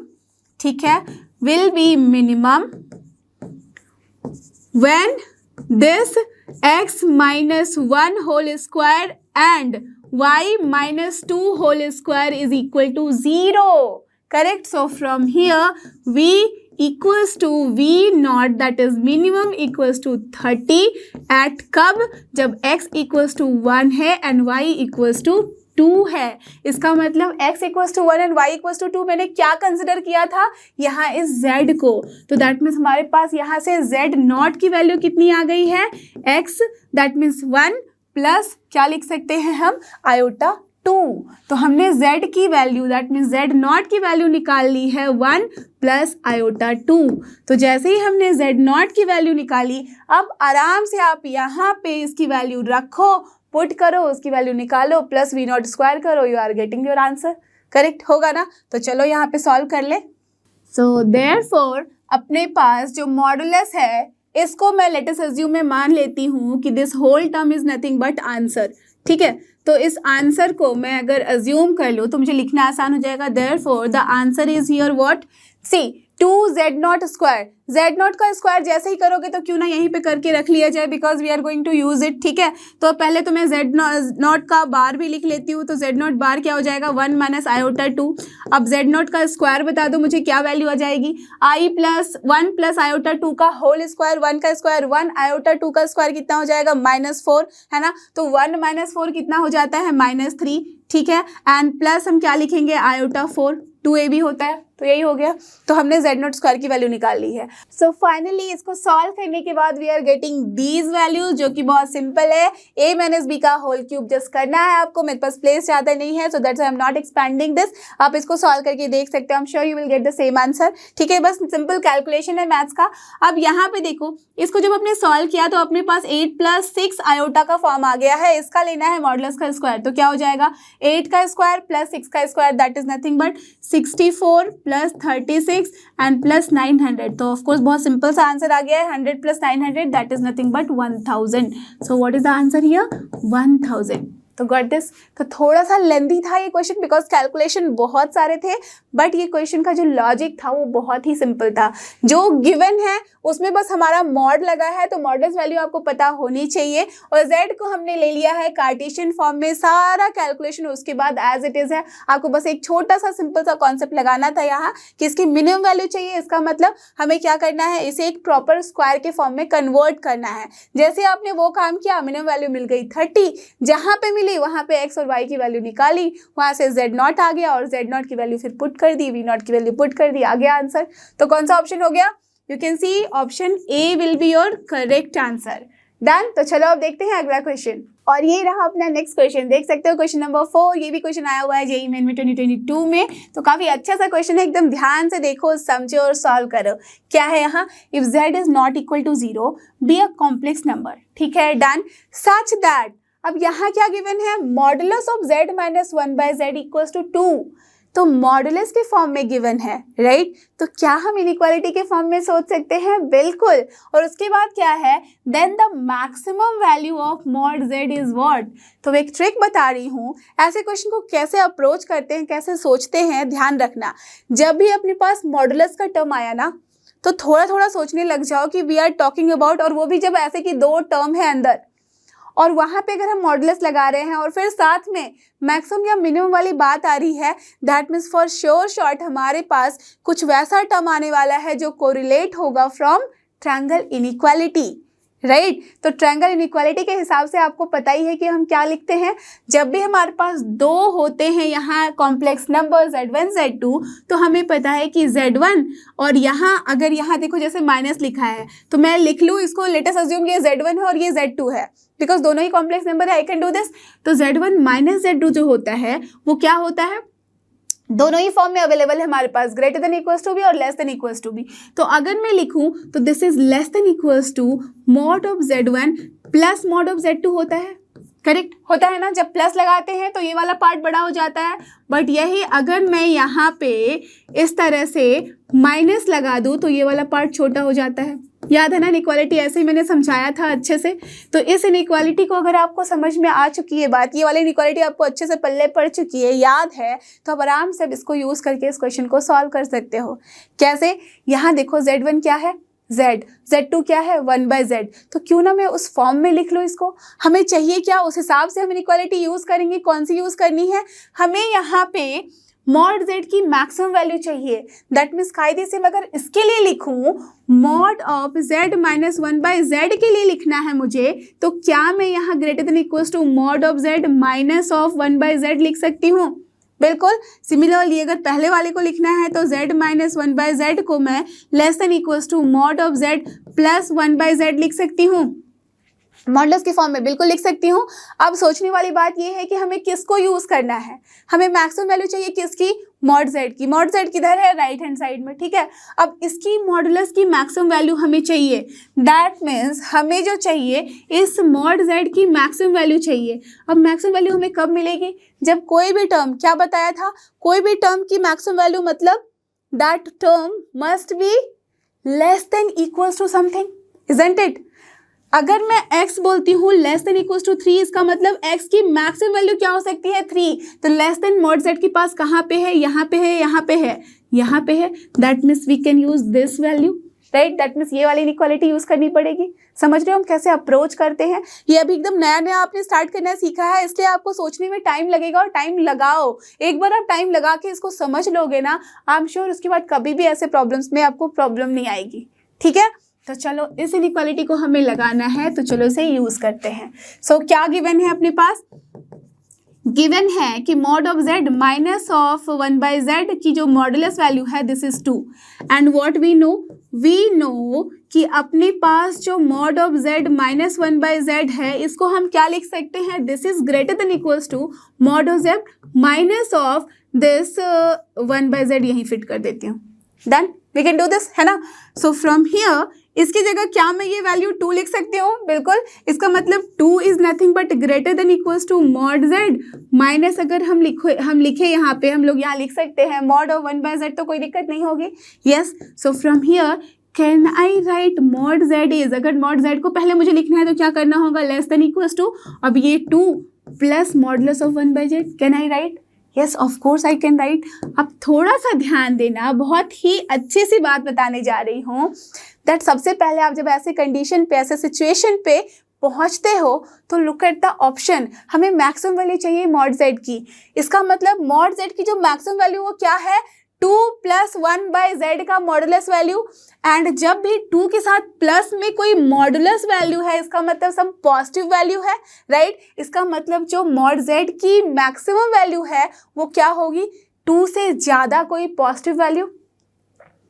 ठीक है, will be minimum when this x minus 1 whole square and y minus 2 whole square is equal to 0. Correct? So from here v equals to v naught, that is minimum equals to 30 at कब? जब x equals to 1 है and y equals to 2 है। इसका मतलब x equals to 1 and y equals to 2 मैंने क्या consider किया था? यहाँ इस z को। तो दैट मीन्स हमारे पास यहाँ से z नॉट की वैल्यू कितनी आ गई है? x, दैट मीन्स 1 प्लस क्या लिख सकते हैं हम? आयोटा 2। तो हमने z की value, that means z not की वैल्यू निकाल ली है 1 प्लस आयोटा 2। तो जैसे ही हमने z नॉट की वैल्यू निकाली, अब आराम से आप यहाँ पे इसकी वैल्यू रखो, पुट करो, उसकी वैल्यू निकालो, प्लस v नॉट स्क्वायर करो, you are getting your answer. Correct होगा ना? तो चलो यहाँ पे सॉल्व कर ले। सो देयरफॉर अपने पास जो मॉडुलस है इसको मैं लेट अस अज्यूम में मान लेती हूँ कि this whole term is nothing but answer. ठीक है, तो इस आंसर को मैं अगर अज्यूम कर लूँ तो मुझे लिखना आसान हो जाएगा। Therefore the answer is here what? See 2z nought square. z nought का स्क्वायर जैसे ही करोगे तो क्यों ना यहीं पे करके रख लिया जाए, because we are going to use it. ठीक है, तो पहले तो मैं z नॉट का बार भी लिख लेती हूँ। तो z नॉट बार क्या हो जाएगा? 1 माइनस आयोटा 2। अब z नॉट का स्क्वायर बता दो मुझे क्या वैल्यू आ जाएगी? i प्लस 1 प्लस आयोटा 2 का होल स्क्वायर, 1 का स्क्वायर 1, आयोटा 2 का स्क्वायर कितना हो जाएगा? -4, है ना? तो 1 माइनस 4 कितना हो जाता है? -3। ठीक है, एंड प्लस हम क्या लिखेंगे? आयोटा 4, 2a भी होता है, तो यही हो गया। तो हमने z नॉट स्क्वायर की वैल्यू निकाल ली है। सो फाइनली इसको सॉल्व करने के बाद we are getting these values, जो कि बहुत सिंपल है। a माइनस बी का होल क्यूब जस्ट करना है आपको। मेरे पास प्लेस ज़्यादा नहीं है, so that's I am not expending this. आप इसको सॉल्व करके देख सकते हो, I am sure you will get the same answer. ठीक है, बस सिंपल कैलकुलेशन है मैथ्स का। अब यहाँ पे देखो, इसको जब आपने सॉल्व किया तो अपने पास 8 प्लस 6 आयोटा का फॉर्म आ गया है। इसका लेना है मॉडुलस का स्क्वायर, तो क्या हो जाएगा? 8 का स्क्वायर प्लस 6 का square, that is nothing but 64 plus 36 and plus 900। तो ऑफकोर्स बहुत सिंपल सा आंसर आ गया है। 100 plus 900 that is nothing but 1000। So what is the answer here? 1000। तो गॉट दिस। तो थोड़ा सा लेंथी था ये क्वेश्चन, बिकॉज कैलकुलेशन बहुत सारे थे, बट ये क्वेश्चन का जो लॉजिक था वो बहुत ही सिंपल था। जो गिवन है उसमें बस हमारा मॉड लगा है, तो मॉडल्स वैल्यू आपको पता होनी चाहिए। और z को हमने ले लिया है कार्टेशियन फॉर्म में, सारा कैलकुलेशन उसके बाद एज इट इज है। आपको बस एक छोटा सा सिंपल सा कॉन्सेप्ट लगाना था यहाँ कि इसकी मिनिमम वैल्यू चाहिए। इसका मतलब हमें क्या करना है? इसे एक प्रॉपर स्क्वायर के फॉर्म में कन्वर्ट करना है। जैसे आपने वो काम किया, मिनिमम वैल्यू मिल गई 30, जहाँ पे मिली वहाँ पे x और y की वैल्यू निकाली, वहाँ से z नॉट आ गया और z नॉट की वैल्यू फिर पुट कर दी, v नॉट की वैल्यू पुट कर दी, आ गया आंसर। तो कौन सा ऑप्शन हो गया? You can see option A will be your correct answer. Done. तो चलो अब देखते हैं अगला क्वेश्चन, और ये रहा अपना नेक्स्ट क्वेश्चन। देख सकते हो क्वेश्चन नंबर 4। ये भी क्वेश्चन आया हुआ है जेईई मेन में 2022 में, तो काफी अच्छा सा क्वेश्चन है। एकदम ध्यान से देखो, समझो और सॉल्व करो। क्या है यहाँ? If z is not equal to 0 be a complex number. ठीक है, डन। सच दैट, अब यहाँ क्या गिवन है? Modulus of z minus 1/z equals to 2। तो मॉडुलस के फॉर्म में गिवन है, राइट? तो क्या हम इनइक्वालिटी के फॉर्म में सोच सकते हैं? बिल्कुल। और उसके बाद क्या है? Then the maximum value of mod z is what? तो एक ट्रिक बता रही हूँ, ऐसे क्वेश्चन को कैसे अप्रोच करते हैं, कैसे सोचते हैं, ध्यान रखना। जब भी अपने पास मॉडुलस का टर्म आया ना, तो थोड़ा थोड़ा सोचने लग जाओ कि वी आर टॉकिंग अबाउट, और वो भी जब ऐसे कि 2 टर्म है अंदर, और वहाँ पे अगर हम मॉडुलस लगा रहे हैं और फिर साथ में मैक्सिमम या मिनिमम वाली बात आ रही है, that means for sure short हमारे पास कुछ वैसा टर्म आने वाला है जो कोरिलेट होगा फ्रॉम ट्रायंगल इनइक्वालिटी। राइट तो ट्रायंगल इनइक्वालिटी के हिसाब से आपको पता ही है कि हम क्या लिखते हैं, जब भी हमारे पास दो होते हैं यहाँ कॉम्प्लेक्स नंबर Z1 Z2, तो हमें पता है कि Z1 और यहाँ अगर यहाँ देखो जैसे माइनस लिखा है तो मैं लिख लूँ इसको, लेट अस अज्यूम ये Z1 है और ये Z2 है, बिकॉज दोनों ही कॉम्प्लेक्स नंबर है, आई कैन डू दिस। तो Z1 माइनस Z2 जो होता है वो क्या होता है, दोनों ही फॉर्म में अवेलेबल है हमारे पास, greater than equals to B और less than equals to B. तो अगर मैं लिखूं तो this is less than equals to mod of Z1 plus mod of Z2 होता है, करेक्ट होता है ना, जब प्लस लगाते हैं तो ये वाला पार्ट बड़ा हो जाता है, बट यही अगर मैं यहाँ पे इस तरह से माइनस लगा दूँ तो ये वाला पार्ट छोटा हो जाता है। याद है ना इनइक्वालिटी, ऐसे ही मैंने समझाया था अच्छे से। तो इस इनइक्वालिटी को अगर आपको समझ में आ चुकी है बात, ये वाली इनइक्वालिटी आपको अच्छे से पल्ले पड़ चुकी है, याद है, तो आप आराम से इसको यूज़ करके इस क्वेश्चन को सॉल्व कर सकते हो। कैसे, यहाँ देखो Z1 क्या है Z, Z2 क्या है 1/Z, तो क्यों ना मैं उस फॉर्म में लिख लूँ इसको। हमें चाहिए क्या, उस हिसाब से हम इनइक्वालिटी यूज़ करेंगे। कौन सी यूज़ करनी है, हमें यहाँ पे मॉड Z की मैक्सिमम वैल्यू चाहिए। दैट मीन्स कायदे से मैं अगर इसके लिए लिखूं mod of Z minus 1/Z के लिए लिखना है मुझे, तो क्या मैं यहाँ greater than equals to mod of Z minus of 1/Z लिख सकती हूँ। बिल्कुल सिमिलरली अगर पहले वाले को लिखना है तो Z माइनस 1/Z को मैं less than equals to mod of Z plus 1/Z लिख सकती हूँ, मॉडुलस के फॉर्म में बिल्कुल लिख सकती हूँ। अब सोचने वाली बात यह है कि हमें किसको यूज़ करना है, हमें मैक्सिमम वैल्यू चाहिए किसकी, मॉड Z की। मॉड Z किधर है, राइट हैंड साइड में, ठीक है। अब इसकी मॉडुलस की मैक्सिमम वैल्यू हमें चाहिए, दैट मीन्स हमें जो चाहिए इस मॉड Z की मैक्सिमम वैल्यू चाहिए। अब मैक्सिमम वैल्यू हमें कब मिलेगी, जब कोई भी टर्म, क्या बताया था, कोई भी टर्म की मैक्सिमम वैल्यू मतलब that term must be less than equals to something, isn't it. अगर मैं x बोलती हूँ लेस देन इक्वल्स टू 3, इसका मतलब x की मैक्सिमम वैल्यू क्या हो सकती है 3। तो लेस देन मॉड Z के पास कहाँ पे है, यहाँ पे है, यहाँ पे है, यहाँ पे है, that means we can use this value, right. That means ये वाली इनइक्वालिटी यूज करनी पड़ेगी। समझ रहे हो हम कैसे अप्रोच करते हैं, ये अभी एकदम नया नया आपने स्टार्ट करना सीखा है, इसलिए आपको सोचने में टाइम लगेगा, और टाइम लगाओ। एक बार आप टाइम लगा के इसको समझ लोगे ना, आई एम श्योर उसके बाद कभी भी ऐसे प्रॉब्लम्स में आपको प्रॉब्लम नहीं आएगी, ठीक है। तो चलो इस इनइक्वालिटी को हमें लगाना है, तो चलो इसे यूज करते हैं। सो क्या गिवन है अपने पास, गिवन है कि mod of Z minus of 1/Z की जो मॉडुलस वैल्यू है this is 2, and what we know कि अपने पास जो mod of Z minus 1/Z है इसको हम क्या लिख सकते हैं, this is greater than equals to mod of Z minus of this 1/Z, यहीं फिट कर देती हूँ, done, we can do this, है ना। सो फ्रॉम हियर इसकी जगह क्या मैं ये वैल्यू 2 लिख सकती हूँ, बिल्कुल। इसका मतलब 2 is nothing but greater than equals to mod Z minus, अगर हम लिखे यहाँ पे, हम लोग यहाँ लिख सकते हैं मॉड ऑफ 1/Z, तो कोई दिक्कत नहीं होगी, yes. So from here can I right mod Z is, अगर मॉड Z को पहले मुझे लिखना है तो क्या करना होगा, लेस देन इक्वल्स टू, अब ये 2 plus modulus of 1/Z, can I right, yes of course I can right. अब थोड़ा सा ध्यान देना, बहुत ही अच्छी सी बात बताने जा रही हूँ, दैट सबसे पहले आप जब ऐसे कंडीशन पे, ऐसे सिचुएशन पे पहुंचते हो तो लुक एट द ऑप्शन, हमें मैक्सिमम वैल्यू चाहिए मॉड Z की। इसका मतलब मॉड Z की जो मैक्सिमम वैल्यू वो क्या है, 2 प्लस 1/Z का मॉडुलस वैल्यू, एंड जब भी 2 के साथ प्लस में कोई मॉडुलस वैल्यू है इसका मतलब सम पॉजिटिव वैल्यू है, राइट। इसका मतलब जो मॉड Z की मैक्सिमम वैल्यू है वो क्या होगी, 2 से ज़्यादा कोई पॉजिटिव वैल्यू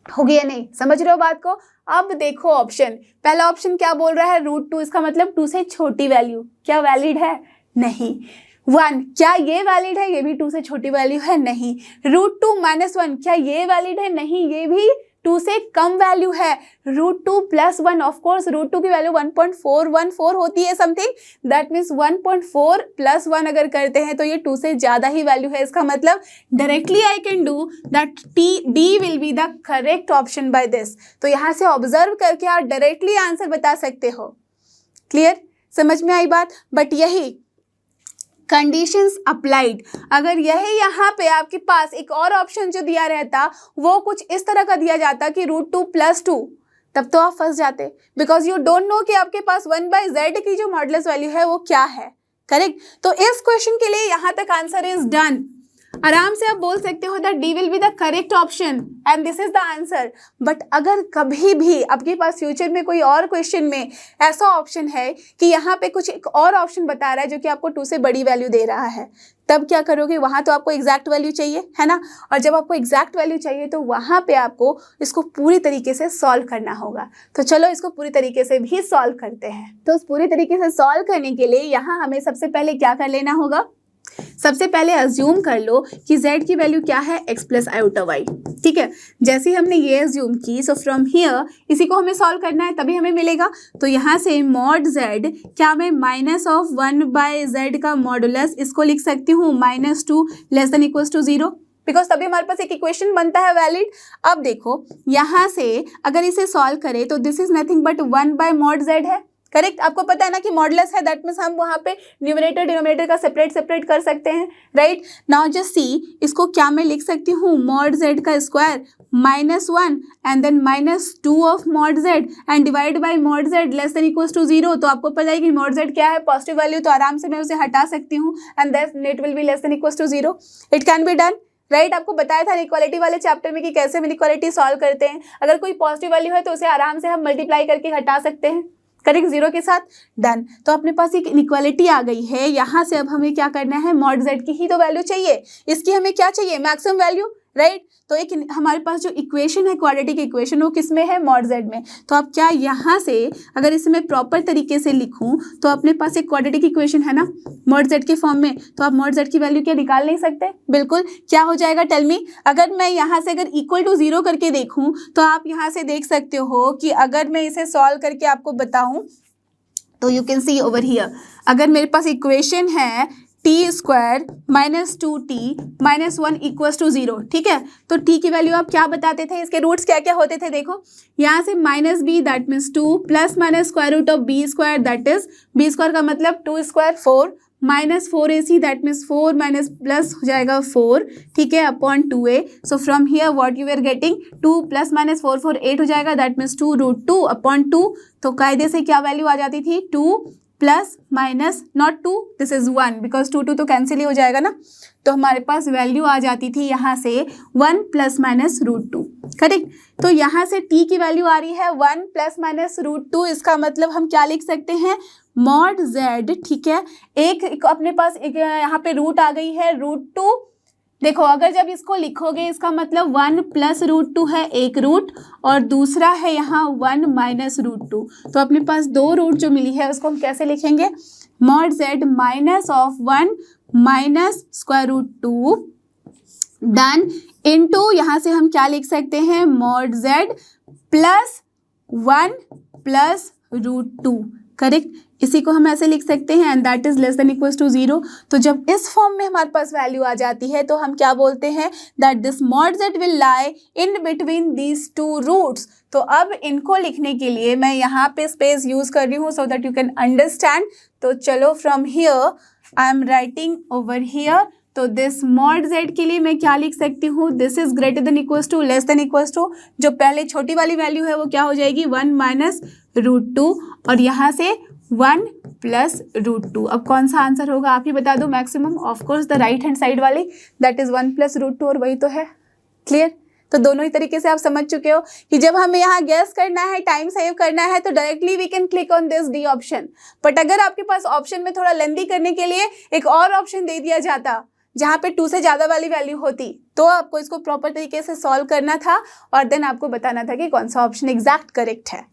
होगी या नहीं, समझ रहे हो बात को। अब देखो ऑप्शन, पहला ऑप्शन क्या बोल रहा है, √2, इसका मतलब 2 से छोटी वैल्यू, क्या वैलिड है, नहीं। 1, क्या ये वैलिड है, ये भी 2 से छोटी वैल्यू है, नहीं। √2 - 1, क्या ये वैलिड है, नहीं, ये भी 2 से कम वैल्यू है। √2 + 1, ऑफ कोर्स √2 की वैल्यू 1.414 होती है समथिंग, दैट मीन्स 1.4 + 1 अगर करते हैं तो ये 2 से ज़्यादा ही वैल्यू है। इसका मतलब directly I can do that D will be the correct option by this. तो यहाँ से ऑब्जर्व करके आप डायरेक्टली आंसर बता सकते हो। क्लियर, समझ में आई बात। बट यही कंडीशंस अप्लाइड, अगर यही यहाँ पे आपके पास एक और ऑप्शन जो दिया रहता वो कुछ इस तरह का दिया जाता कि √2 + 2, तब तो आप फंस जाते, बिकॉज यू डोंट नो कि आपके पास 1/Z की जो मॉडुलस वैल्यू है वो क्या है, करेक्ट। तो इस क्वेश्चन के लिए यहाँ तक आंसर इज डन। आराम से आप बोल सकते हो that D will be the correct option and this is the answer. But अगर कभी भी आपके पास फ्यूचर में कोई और क्वेश्चन में ऐसा ऑप्शन है कि यहाँ पे कुछ एक और ऑप्शन बता रहा है जो कि आपको 2 से बड़ी वैल्यू दे रहा है, तब क्या करोगे? वहाँ तो आपको एग्जैक्ट वैल्यू चाहिए, है ना? और जब आपको एग्जैक्ट वैल्यू चाहिए तो वहाँ पे आपको इसको पूरी तरीके से सॉल्व करना होगा। तो चलो इसको पूरी तरीके से भी सॉल्व करते हैं। तो उस पूरी तरीके से सॉल्व करने के लिए यहाँ हमें सबसे पहले क्या कर लेना होगा? सबसे पहले अज्यूम कर लो कि z की वैल्यू क्या है? x प्लस आयोटा y, ठीक है। जैसे ही हमने ये अज्यूम की, सो फ्रॉम हियर इसी को हमें सॉल्व करना है, तभी हमें मिलेगा। तो यहाँ से मॉड z, क्या मैं माइनस ऑफ 1/z का मॉडुलस इसको लिख सकती हूँ -2 less than equals to 0, because तभी हमारे पास एक इक्वेशन बनता है वैलिड। अब देखो यहाँ से अगर इसे सॉल्व करें तो this is nothing but 1/mod z है, करेक्ट। आपको पता है ना कि मॉडुलस है, दैट मीन्स हम वहाँ पे न्यूमरेटर डिनोमिनेटर का सेपरेट कर सकते हैं, राइट। नाउ जस्ट सी, इसको क्या मैं लिख सकती हूँ? मॉड z का square -1 and then -2 of mod z and divide by mod z less than equals to 0। तो आपको पता है कि मॉड z क्या है? पॉजिटिव वैल्यू, तो आराम से मैं उसे हटा सकती हूँ and then it will be less than equals to 0। It can be done, right. आपको बताया था इनइक्वालिटी वाले चैप्टर में कि कैसे हम इनइक्वालिटी सॉल्व करते हैं। अगर कोई पॉजिटिव वैल्यू है तो उसे आराम से हम मल्टीप्लाई करके हटा सकते हैं, करेक्ट, 0 के साथ, डन। तो अपने पास एक इनइक्वालिटी आ गई है। यहाँ से अब हमें क्या करना है? मॉड z की ही तो वैल्यू चाहिए, इसकी हमें क्या चाहिए? Maximum value, right. तो एक हमारे पास जो इक्वेशन है, क्वाड्रेटिक इक्वेशन, वो किस में है? मॉड z में। तो अब क्या यहाँ से अगर इसे मैं प्रॉपर तरीके से लिखूँ तो अपने पास एक क्वाड्रेटिक इक्वेशन है ना मॉड z के फॉर्म में, तो आप मॉड z की वैल्यू क्या निकाल नहीं सकते? बिल्कुल। क्या हो जाएगा? Tell me. अगर मैं यहाँ से अगर इक्वल टू 0 करके देखूँ तो आप यहाँ से देख सकते हो कि अगर मैं इसे सॉल्व करके आपको बताऊँ तो you can see over here, अगर मेरे पास इक्वेशन है t square -2t -1 equals to 0, ठीक है। तो t की वैल्यू आप क्या बताते थे? इसके रूट्स क्या क्या होते थे? देखो यहाँ से -b that means 2 plus minus square root of b square that is b square का मतलब 2 square 4 -4ac that means 4 minus plus हो जाएगा 4, ठीक है, upon 2a। So from here what you are getting 2 plus minus 4 4 8 हो जाएगा, that means 2√2 upon 2। तो कायदे से क्या वैल्यू आ जाती थी? 2 plus minus not 2, this is 1 because 2 तो कैंसिल ही हो जाएगा ना। तो हमारे पास वैल्यू आ जाती थी यहाँ से 1 प्लस माइनस √2, करेक्ट। तो यहाँ से t की वैल्यू आ रही है 1 प्लस माइनस √2, इसका मतलब हम क्या लिख सकते हैं? मॉड z, ठीक है। एक अपने पास एक यहाँ पे रूट आ गई है √2। देखो अगर जब इसको लिखोगे इसका मतलब 1 प्लस √2 है एक रूट और दूसरा है यहाँ 1 माइनस √2। तो अपने पास 2 रूट जो मिली है उसको हम कैसे लिखेंगे? Mod z minus of 1 minus square root 2 done into यहाँ से हम क्या लिख सकते हैं? Mod z plus 1 plus √2, correct. इसी को हम ऐसे लिख सकते हैं and that is less than equals to 0। तो जब इस फॉर्म में हमारे पास वैल्यू आ जाती है तो हम क्या बोलते हैं? That this mod z will lie in between these 2 roots. तो अब इनको लिखने के लिए मैं यहाँ पे स्पेस यूज कर रही हूँ so that you can understand. तो चलो from here I am writing over here, तो दिस मॉड z के लिए मैं क्या लिख सकती हूँ? This is greater than equals to less than equals to, जो पहले छोटी वाली वैल्यू है वो क्या हो जाएगी? 1 माइनस √2 और यहाँ से 1 प्लस √2। अब कौन सा आंसर होगा आप ही बता दो? Maximum, of course the right hand side वाली, दैट इज 1 प्लस √2 और वही तो है, क्लियर। तो दोनों ही तरीके से आप समझ चुके हो कि जब हमें यहाँ गैस करना है, टाइम सेव करना है, तो directly we can click on this D option. But अगर आपके पास ऑप्शन में थोड़ा लेंदी करने के लिए एक और ऑप्शन दे दिया जाता जहाँ पे 2 से ज़्यादा वाली वैल्यू होती, तो आपको इसको प्रॉपर तरीके से सॉल्व करना था और देन आपको बताना था कि कौन सा ऑप्शन एग्जैक्ट करेक्ट है,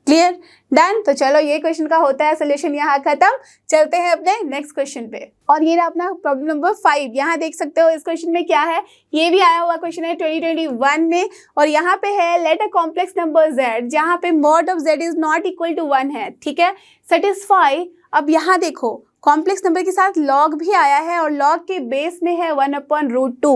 क्लियर, डन। तो चलो ये क्वेश्चन का होता है सोल्यूशन यहाँ खत्म। चलते हैं अपने नेक्स्ट क्वेश्चन पे और ये रहा अपना प्रॉब्लम नंबर 5। यहाँ देख सकते हो इस क्वेश्चन में क्या है, ये भी आया हुआ क्वेश्चन है 2021 में और यहाँ पे है let a complex number z जहाँ पे mod of z is not equal to 1 है, ठीक है, सेटिस्फाई। अब यहाँ देखो कॉम्प्लेक्स नंबर के साथ लॉग भी आया है और लॉग के बेस में है 1/√2।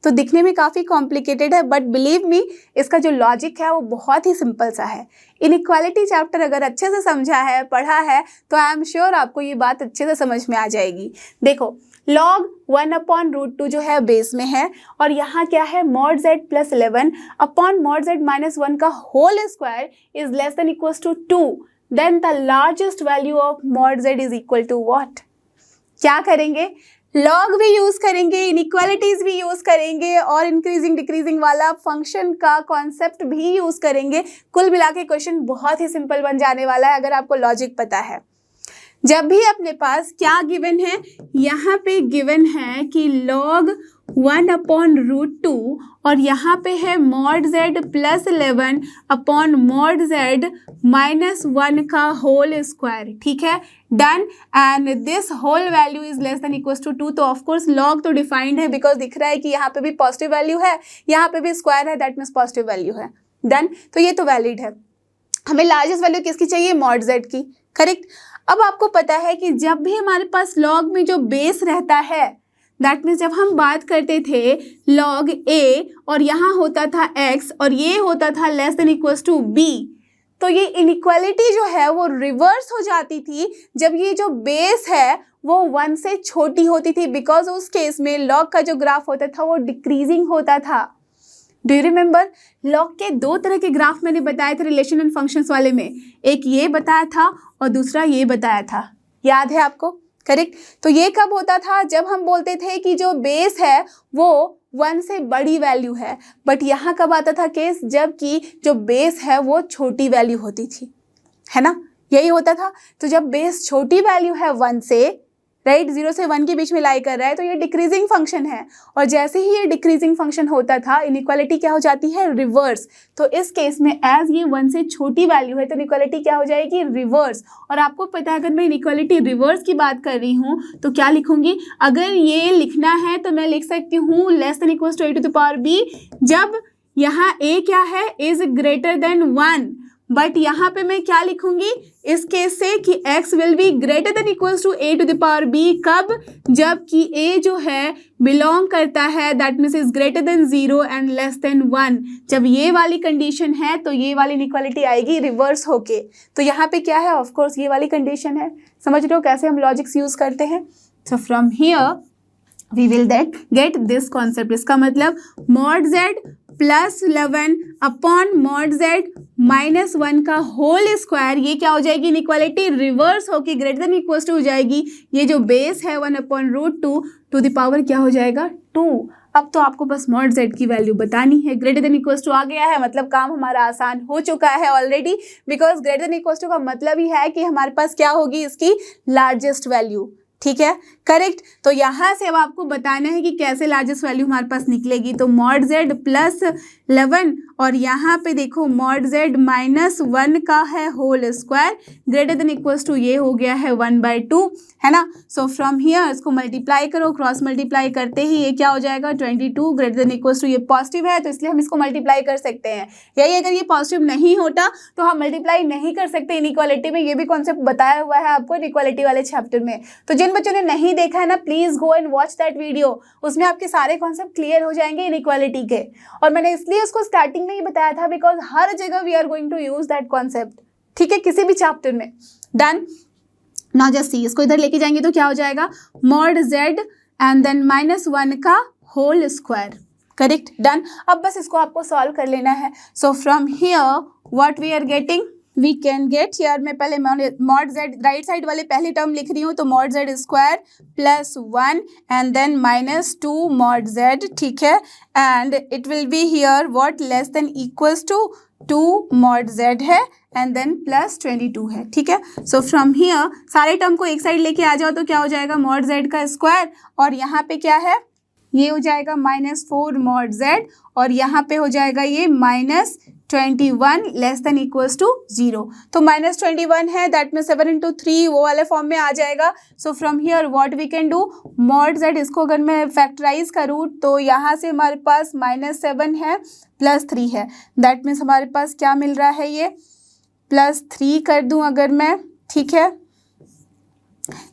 तो दिखने में काफ़ी कॉम्प्लिकेटेड है बट बिलीव मी इसका जो लॉजिक है वो बहुत ही सिंपल सा है। इनइक्वालिटी चैप्टर अगर अच्छे से समझा है, पढ़ा है, तो आई एम श्योर आपको ये बात अच्छे से समझ में आ जाएगी। देखो log 1/√2 जो है बेस में है और यहाँ क्या है? Mod z plus 11 upon mod z minus 1 का whole square is less than equals to 2। Then the largest value of mod z is equal to what? क्या करेंगे? लॉग भी यूज करेंगे, इनइक्वालिटीज भी यूज करेंगे और इंक्रीजिंग डिक्रीजिंग वाला function का कॉन्सेप्ट भी यूज करेंगे। कुल मिला के क्वेश्चन बहुत ही सिंपल बन जाने वाला है अगर आपको लॉजिक पता है। जब भी अपने पास क्या गिवन है, यहाँ पे गिवन है कि log 1/√2 और यहाँ पे है mod z plus 11 upon mod z minus 1 का होल स्क्वायर, ठीक है, done. And this whole value is less than equals to 2, तो ऑफकोर्स log तो डिफाइंड है बिकॉज दिख रहा है कि यहाँ पे भी पॉजिटिव वैल्यू है, यहाँ पे भी स्क्वायर है, दैट मीन्स पॉजिटिव वैल्यू है, डन। तो ये तो वैलिड है। हमें लार्जेस्ट वैल्यू किसकी चाहिए, mod z की, करेक्ट। अब आपको पता है कि जब भी हमारे पास लॉग में जो बेस रहता है, दैट मीन्स जब हम बात करते थे लॉग a और यहाँ होता था x और ये होता था less than equals to b, तो ये इनइक्वालिटी जो है वो रिवर्स हो जाती थी जब ये जो बेस है वो 1 से छोटी होती थी, बिकॉज उस केस में लॉग का जो ग्राफ होता था वो डिक्रीजिंग होता था। डू यू रिमेंबर, लॉग के दो तरह के ग्राफ मैंने बताए थे रिलेशन एंड फंक्शंस वाले में, एक ये बताया था और दूसरा ये बताया था, याद है आपको, करेक्ट। तो ये कब होता था, जब हम बोलते थे कि जो बेस है वो 1 से बड़ी वैल्यू है, बट यहाँ कब आता था केस, जबकि जो बेस है वो छोटी वैल्यू होती थी, है ना, यही होता था। तो जब बेस छोटी वैल्यू है 1 से, राइट, 0 से 1 के बीच में लाई कर रहा है, तो ये डिक्रीजिंग फंक्शन है, और जैसे ही ये डिक्रीजिंग फंक्शन होता था इनइक्वालिटी क्या हो जाती है, रिवर्स। तो इस केस में एज ये 1 से छोटी वैल्यू है तो इनइक्वालिटी क्या हो जाएगी, रिवर्स। और आपको पता है अगर मैं इनइक्वालिटी रिवर्स की बात कर रही हूँ तो क्या लिखूंगी, अगर ये लिखना है तो मैं लिख सकती हूँ less than equals to a to the power b, जब यहाँ a क्या है, इज ग्रेटर देन 1, बट यहाँ पे मैं क्या लिखूंगी इस केस से कि x will be greater than equals to a to the power b, कब, जबकि a जो है बिलोंग करता है that means is greater than 0 and less than 1। जब ये वाली कंडीशन है तो ये वाली इनइक्वालिटी आएगी रिवर्स होके। तो यहाँ पे क्या है, ऑफकोर्स ये वाली कंडीशन है। समझ रहे हो कैसे हम लॉजिक्स यूज करते हैं। So from here we will get this concept. इसका मतलब mod z plus 11 upon mod z minus 1 का होल स्क्वायर, ये क्या हो जाएगी, इनइक्वालिटी रिवर्स होके ग्रेटर देन इक्वल्स टू हो जाएगी। ये जो बेस है 1/√2 टू द पावर क्या हो जाएगा, 2। अब तो आपको बस mod z की वैल्यू बतानी है। ग्रेटर देन इक्वल्स टू आ गया है, मतलब काम हमारा आसान हो चुका है already, because greater than equals to का मतलब ही है कि हमारे पास क्या होगी, इसकी लार्जेस्ट वैल्यू, ठीक है, करेक्ट। तो यहाँ से अब आपको बताना है कि कैसे लार्जेस्ट वैल्यू हमारे पास निकलेगी। तो mod z प्लस 11 और यहाँ पे देखो mod z माइनस 1 का है whole square, greater than equals to ये हो गया है 1/2, है ना। सो फ्रॉम हियर इसको मल्टीप्लाई करो, क्रॉस मल्टीप्लाई करते ही ये क्या हो जाएगा 22, ग्रेटर देन इक्वल्स टू ये पॉजिटिव है तो इसलिए हम इसको मल्टीप्लाई कर सकते हैं। यही अगर ये पॉजिटिव नहीं होता तो हम मल्टीप्लाई नहीं कर सकते इनइक्वालिटी में। ये भी कॉन्सेप्ट बताया हुआ है आपको इनइक्वालिटी वाले चैप्टर में। तो जिन बच्चों ने नहीं देखा है ना, please go and watch that video, उसमें आपके सारे कॉन्सेप्ट क्लियर हो जाएंगे इनइक्वालिटी के। और मैंने इसलिए उसको स्टार्टिंग में ही बताया था बिकॉज हर जगह we are going to use that concept, ठीक है, किसी भी चैप्टर में। डन। नाउ जस्ट सी, इसको इधर लेके जाएंगे तो क्या हो जाएगा, mod z and then minus 1 का होल स्क्वायर, करेक्ट, डन। अब बस इसको आपको सॉल्व कर लेना है। So from here what we are getting, we can get here, मैं पहले mod z राइट साइड वाले पहले टर्म लिख रही हूँ, तो mod z square plus 1 and then minus 2 mod z, ठीक है, and it will be here what less than equals to 2 mod z है एंड देन प्लस 22 है, ठीक है। सो फ्रॉम हियर सारे टर्म को एक साइड लेके आ जाओ तो क्या हो जाएगा mod z का स्क्वायर, और यहाँ पे क्या है, ये हो जाएगा -4 mod z, और यहाँ पे हो जाएगा ये -21 लेस देन इक्वल्स टू 0। तो -21 है दैट में 7 × 3 वो वाले फॉर्म में आ जाएगा। So from here what we can do, mod z इसको अगर मैं फैक्टराइज करूँ तो यहाँ से हमारे पास -7 है प्लस 3 है, दैट मीन्स हमारे पास क्या मिल रहा है, ये +3 कर दूँ अगर मैं, ठीक है,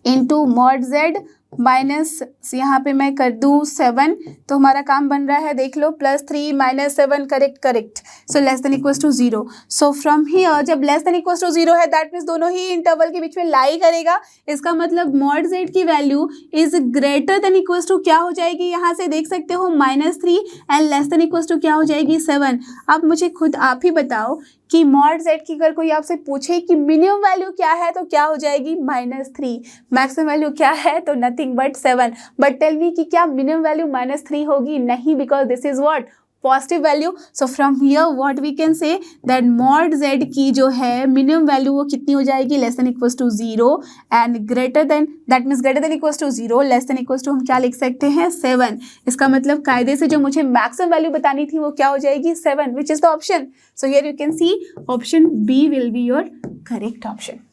इंटू mod z माइनस यहाँ पे मैं कर दूँ 7, तो हमारा काम बन रहा है, देख लो, +3 - 7, correct. So less than equals to 0। So from here जब लेस देन इक्वल्स टू 0 है दैट मीन्स दोनों ही इंटरवल के बीच में लाई करेगा। इसका मतलब mod z की value is greater than equals to क्या हो जाएगी, यहाँ से देख सकते हो -3 and less than equals to क्या हो जाएगी 7। अब मुझे खुद आप ही बताओ कि mod z की अगर कोई आपसे पूछे कि मिनिमम वैल्यू क्या है तो क्या हो जाएगी -3, मैक्सिमम वैल्यू क्या है तो nothing nothing but 7, but tell me कि क्या मिनिमम वैल्यू -3 होगी? नहीं, because this is what, positive value. So from here what we can say that mod z की जो है मिनिमम वैल्यू वो कितनी हो जाएगी? Less than equals to 0 and greater than, that means greater than equals to 0, less than equals to हम क्या लिख सकते हैं? 7। इसका मतलब कायदे से जो मुझे मैक्सिमम वैल्यू बतानी थी वो क्या हो जाएगी? 7, which is the option. So here you can see option B will be your correct option.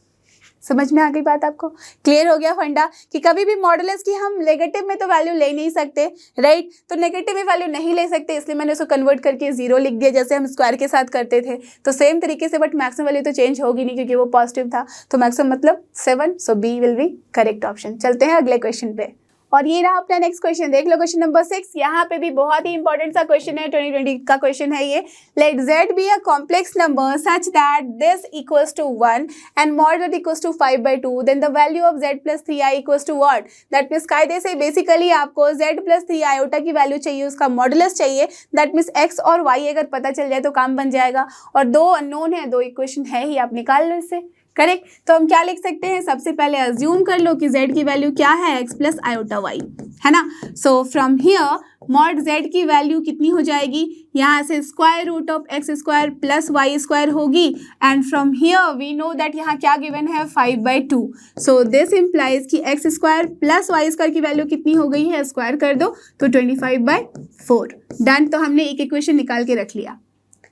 समझ में आ गई बात आपको? क्लियर हो गया फंडा कि कभी भी मॉडुलस की हम नेगेटिव में तो वैल्यू ले नहीं सकते, राइट? तो नेगेटिव में वैल्यू नहीं ले सकते, इसलिए मैंने उसको कन्वर्ट करके 0 लिख दिया, जैसे हम स्क्वायर के साथ करते थे। तो सेम तरीके से, बट मैक्सिमम वैल्यू तो चेंज होगी नहीं क्योंकि वो पॉजिटिव था, तो मैक्सिमम मतलब 7। So B will be correct option. चलते हैं अगले क्वेश्चन पे, और ये रहा अपना नेक्स्ट क्वेश्चन। देख लो क्वेश्चन नंबर 6। यहाँ पे भी बहुत ही इंपॉर्टेंट सा क्वेश्चन है, 2020 का क्वेश्चन है ये। Let z be a complex number such that this equals to 1 and mod z equals to 5/2, then the value of z plus 3i equals to what? That means कायदे से basically आपको z plus 3 iota की value चाहिए, उसका modulus चाहिए। That means x और y अगर पता चल जाए तो काम बन जाएगा, और 2 अननोन है, 2 इक्वेशन है ही, आप निकाल लो इससे। करेक्ट? तो हम क्या लिख सकते हैं? सबसे पहले अज्यूम कर लो कि z की वैल्यू क्या है? x प्लस आयोटा y, है ना? So from here mod z की वैल्यू कितनी हो जाएगी? यहाँ से square root of x square plus y square होगी, and from here we know that यहाँ क्या गिवन है? 5/2। सो दिस इम्प्लाइज कि x square plus y square की वैल्यू कितनी हो गई है? स्क्वायर कर दो तो 25/4। डन। तो हमने एक इक्वेशन निकाल के रख लिया।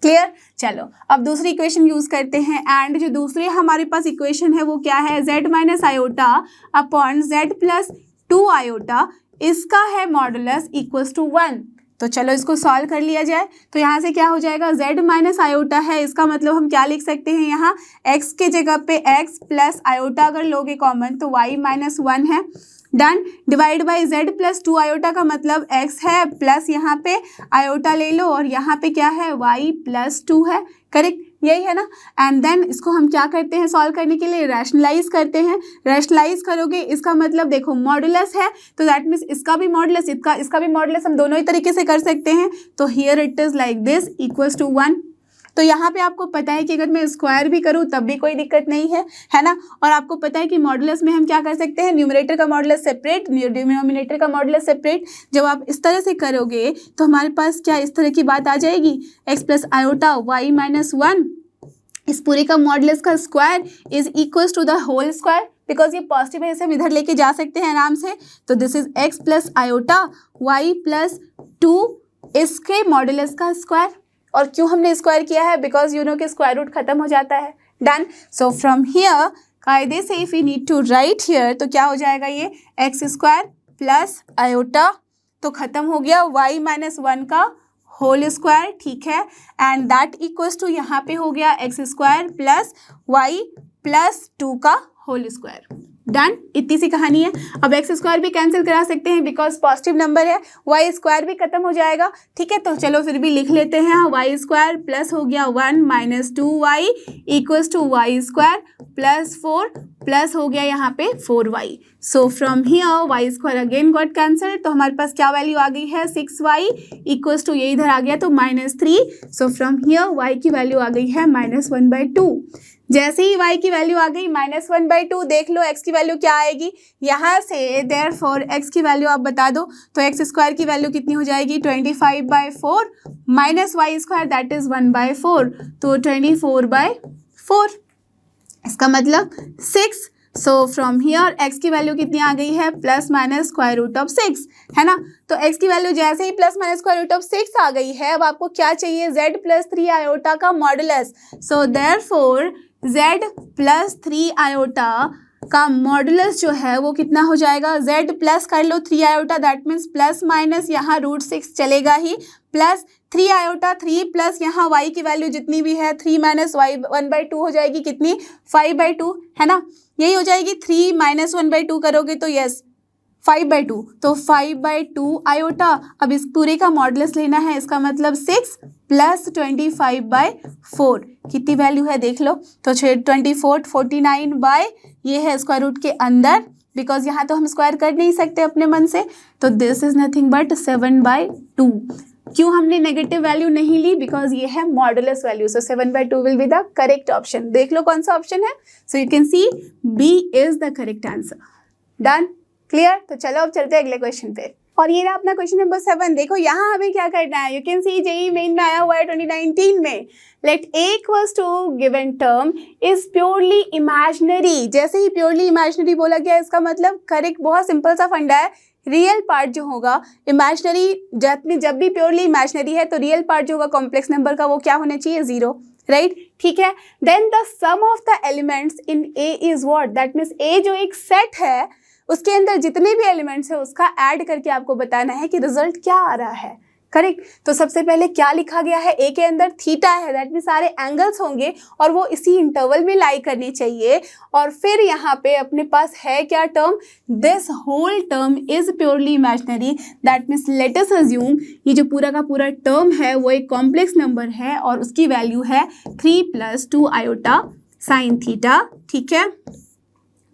क्लियर? चलो अब दूसरी इक्वेशन यूज करते हैं, एंड जो दूसरी हमारे पास इक्वेशन है वो क्या है? z minus iota upon z plus 2 iota, इसका है मॉडुलस इक्वल्स टू 1। तो चलो इसको सॉल्व कर लिया जाए। तो यहाँ से क्या हो जाएगा? z माइनस आयोटा है, इसका मतलब हम क्या लिख सकते हैं? यहाँ x के जगह पे x प्लस आयोटा अगर लोगे कॉमन तो y माइनस 1 है। Done. Divide by z plus 2 iota का मतलब x है, प्लस यहाँ पे आयोटा ले लो और यहाँ पे क्या है? y प्लस 2 है। करेक्ट? यही है ना? एंड देन इसको हम क्या करते हैं? सॉल्व करने के लिए रैशनलाइज करते हैं। रैशनलाइज करोगे इसका मतलब देखो मॉडुलस है, तो दैट मीन्स इसका भी मॉडुलस, इसका भी मॉडुलस, हम दोनों ही तरीके से कर सकते हैं। तो here it is like this equals to 1। तो यहाँ पे आपको पता है कि अगर मैं स्क्वायर भी करूँ तब भी कोई दिक्कत नहीं है ना? और आपको पता है कि मॉडुलस में हम क्या कर सकते हैं? न्यूमरेटर का मॉडुलस सेपरेट, डिनोमिनेटर का मॉडुलस सेपरेट। जब आप इस तरह से करोगे तो हमारे पास क्या इस तरह की बात आ जाएगी? x plus iota y minus 1, इस पूरे का मॉडुलस का square is equals to the whole square, because ये पॉजिटिव है, इसे हम इधर लेके जा सकते हैं आराम से। तो this is x plus iota y plus 2, इसके मॉडुलस का स्क्वायर। और क्यों हमने स्क्वायर किया है? बिकॉज यू नो कि स्क्वायर रूट खत्म हो जाता है। डन। सो फ्रॉम हियर कायदे से if you need to write here तो क्या हो जाएगा? ये एक्स स्क्वायर प्लस आयोटा तो खत्म हो गया, y माइनस 1 का होल स्क्वायर, ठीक है, एंड दैट इक्वल्स टू यहाँ पे हो गया x square plus y plus 2 का होल स्क्वायर। डन। इतनी सी कहानी है। अब एक्स स्क्वायर भी कैंसिल करा सकते हैं बिकॉज पॉजिटिव नंबर है, वाई स्क्वायर भी खत्म हो जाएगा, ठीक है। तो चलो फिर भी लिख लेते हैं, वाई स्क्वायर प्लस हो गया 1 minus 2y equals to Y square plus 4 plus हो गया यहाँ पे 4y। So from here Y square again got cancel, तो हमारे पास क्या वैल्यू आ गई है? 6y इक्वल्स टू, ये इधर आ गया तो -3। सो फ्रॉम हियर y की वैल्यू आ गई है -1/2। जैसे ही y की वैल्यू आ गई -1/2, देख लो x की वैल्यू क्या आएगी यहाँ से। देयरफॉर x की वैल्यू आप बता दो, तो एक्स स्क्वायर की वैल्यू कितनी हो जाएगी? 25/4 minus y square that is 1/4, तो 24/4, इसका मतलब 6। सो फ्रॉम हियर x की वैल्यू कितनी आ गई है? Plus minus square root of 6, है ना। तो x की वैल्यू जैसे ही plus minus square root of 6 आ गई है, अब आपको क्या चाहिए? z प्लस 3 आयोटा का modulus. So therefore z plus 3 iota का मॉडुलस जो है वो कितना हो जाएगा? z प्लस कर लो 3 iota, that means plus minus यहाँ √6 चलेगा ही, प्लस 3 आयोटा 3 प्लस यहाँ y की वैल्यू जितनी भी है 3 माइनस वाई 1/2 हो जाएगी, कितनी? 5/2, है ना। यही हो जाएगी, 3 माइनस 1/2 करोगे तो यस 5/2, तो 5/2 आयोटा। अब इस पूरे का मॉडुलस लेना है, इसका मतलब 6 प्लस 25/4 कितनी वैल्यू है देख लो, तो 24 49 बाय ये है स्क्वायर रूट के अंदर, बिकॉज यहाँ तो हम स्क्वायर कर नहीं सकते अपने मन से, तो दिस इज नथिंग बट 7/2। क्यों हमने नेगेटिव वैल्यू नहीं ली? बिकॉज ये है modulus value, so 7/2 will be the correct option. देख लो कौन सा ऑप्शन है। So you can see B is the correct answer. Done. Clear? तो चलो अब चलते हैं अगले क्वेश्चन पे। और ये रहा अपना क्वेश्चन नंबर 7। देखो यहाँ हमें क्या करना है, you can see JEE main में आया हुआ है 2019 में। Let a equals to given term is purely imaginary. जैसे ही प्योरली इमेजिनरी बोला गया, इसका मतलब करेक्ट, बहुत सिंपल सा फंडा है। रियल पार्ट जो होगा इमेजिनरी, जब भी प्योरली इमेजिनरी है तो रियल पार्ट जो होगा कॉम्प्लेक्स नंबर का वो क्या होना चाहिए, 0, राइट? ठीक है। Then the sum of the elements in a is what, that means a जो एक सेट है उसके अंदर जितने भी एलिमेंट्स है उसका ऐड करके आपको बताना है कि रिजल्ट क्या आ रहा है। करेक्ट? तो सबसे पहले क्या लिखा गया है, ए के अंदर थीटा है, दैट मीन सारे एंगल्स होंगे और वो इसी इंटरवल में लाई करनी चाहिए। और फिर यहाँ पे अपने पास है क्या term, this whole term is purely imaginary, that means let us assume ये जो पूरा का पूरा टर्म है वो एक कॉम्प्लेक्स नंबर है और उसकी वैल्यू है 3 + 2 आयोटा साइन थीटा, ठीक है,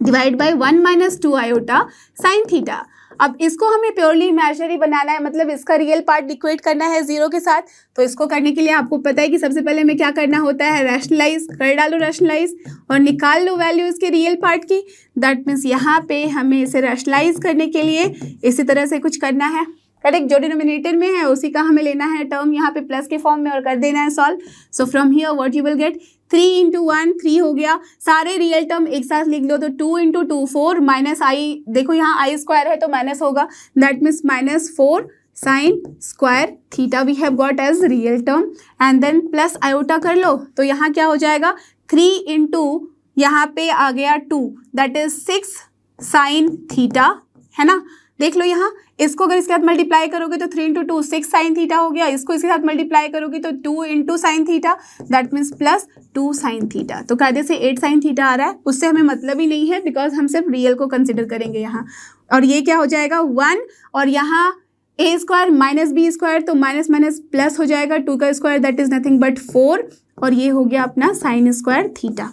divide by 1 - 2 iota sine theta. अब इसको हमें प्योरली इमेजिनरी बनाना है, मतलब इसका रियल पार्ट इक्वेट करना है 0 के साथ। तो इसको करने के लिए आपको पता है कि सबसे पहले हमें क्या करना होता है, रैशनलाइज कर डालो, रैशनलाइज और निकाल लो वैल्यू इसके रियल पार्ट की। दैट मीन्स यहाँ पे हमें इसे रैशनलाइज करने के लिए इसी तरह से कुछ करना है। करेक्ट? जो डिनोमिनेटर में है उसी का हमें लेना है टर्म यहाँ पे प्लस के फॉर्म में और कर देना है solve. So from here what you will gate, 3 × 1 3 हो गया। सारे रियल टर्म एक साथ लिख लो तो 2 × 2 4 माइनस आई, देखो यहाँ i स्क्वायर है तो माइनस होगा, that means -4 sine square theta we have got as real term. And then plus iota कर लो तो यहाँ क्या हो जाएगा, 3 × यहाँ पे आ गया 2, दैट इज 6 साइन थीटा, है ना? देख लो यहाँ, इसको अगर इसके साथ मल्टीप्लाई करोगे तो 3 × 2 6 साइन थीटा हो गया, इसको इसके साथ मल्टीप्लाई करोगे तो 2 × sine theta, that means +2 sine theta. तो कायदे से 8 साइन थीटा आ रहा है, उससे हमें मतलब ही नहीं है बिकॉज हम सिर्फ रियल को कंसिडर करेंगे यहाँ। और ये क्या हो जाएगा 1 और यहाँ a square minus b square, तो माइनस माइनस प्लस हो जाएगा, 2 का square that is nothing but 4 और ये हो गया अपना साइन स्क्वायर थीटा।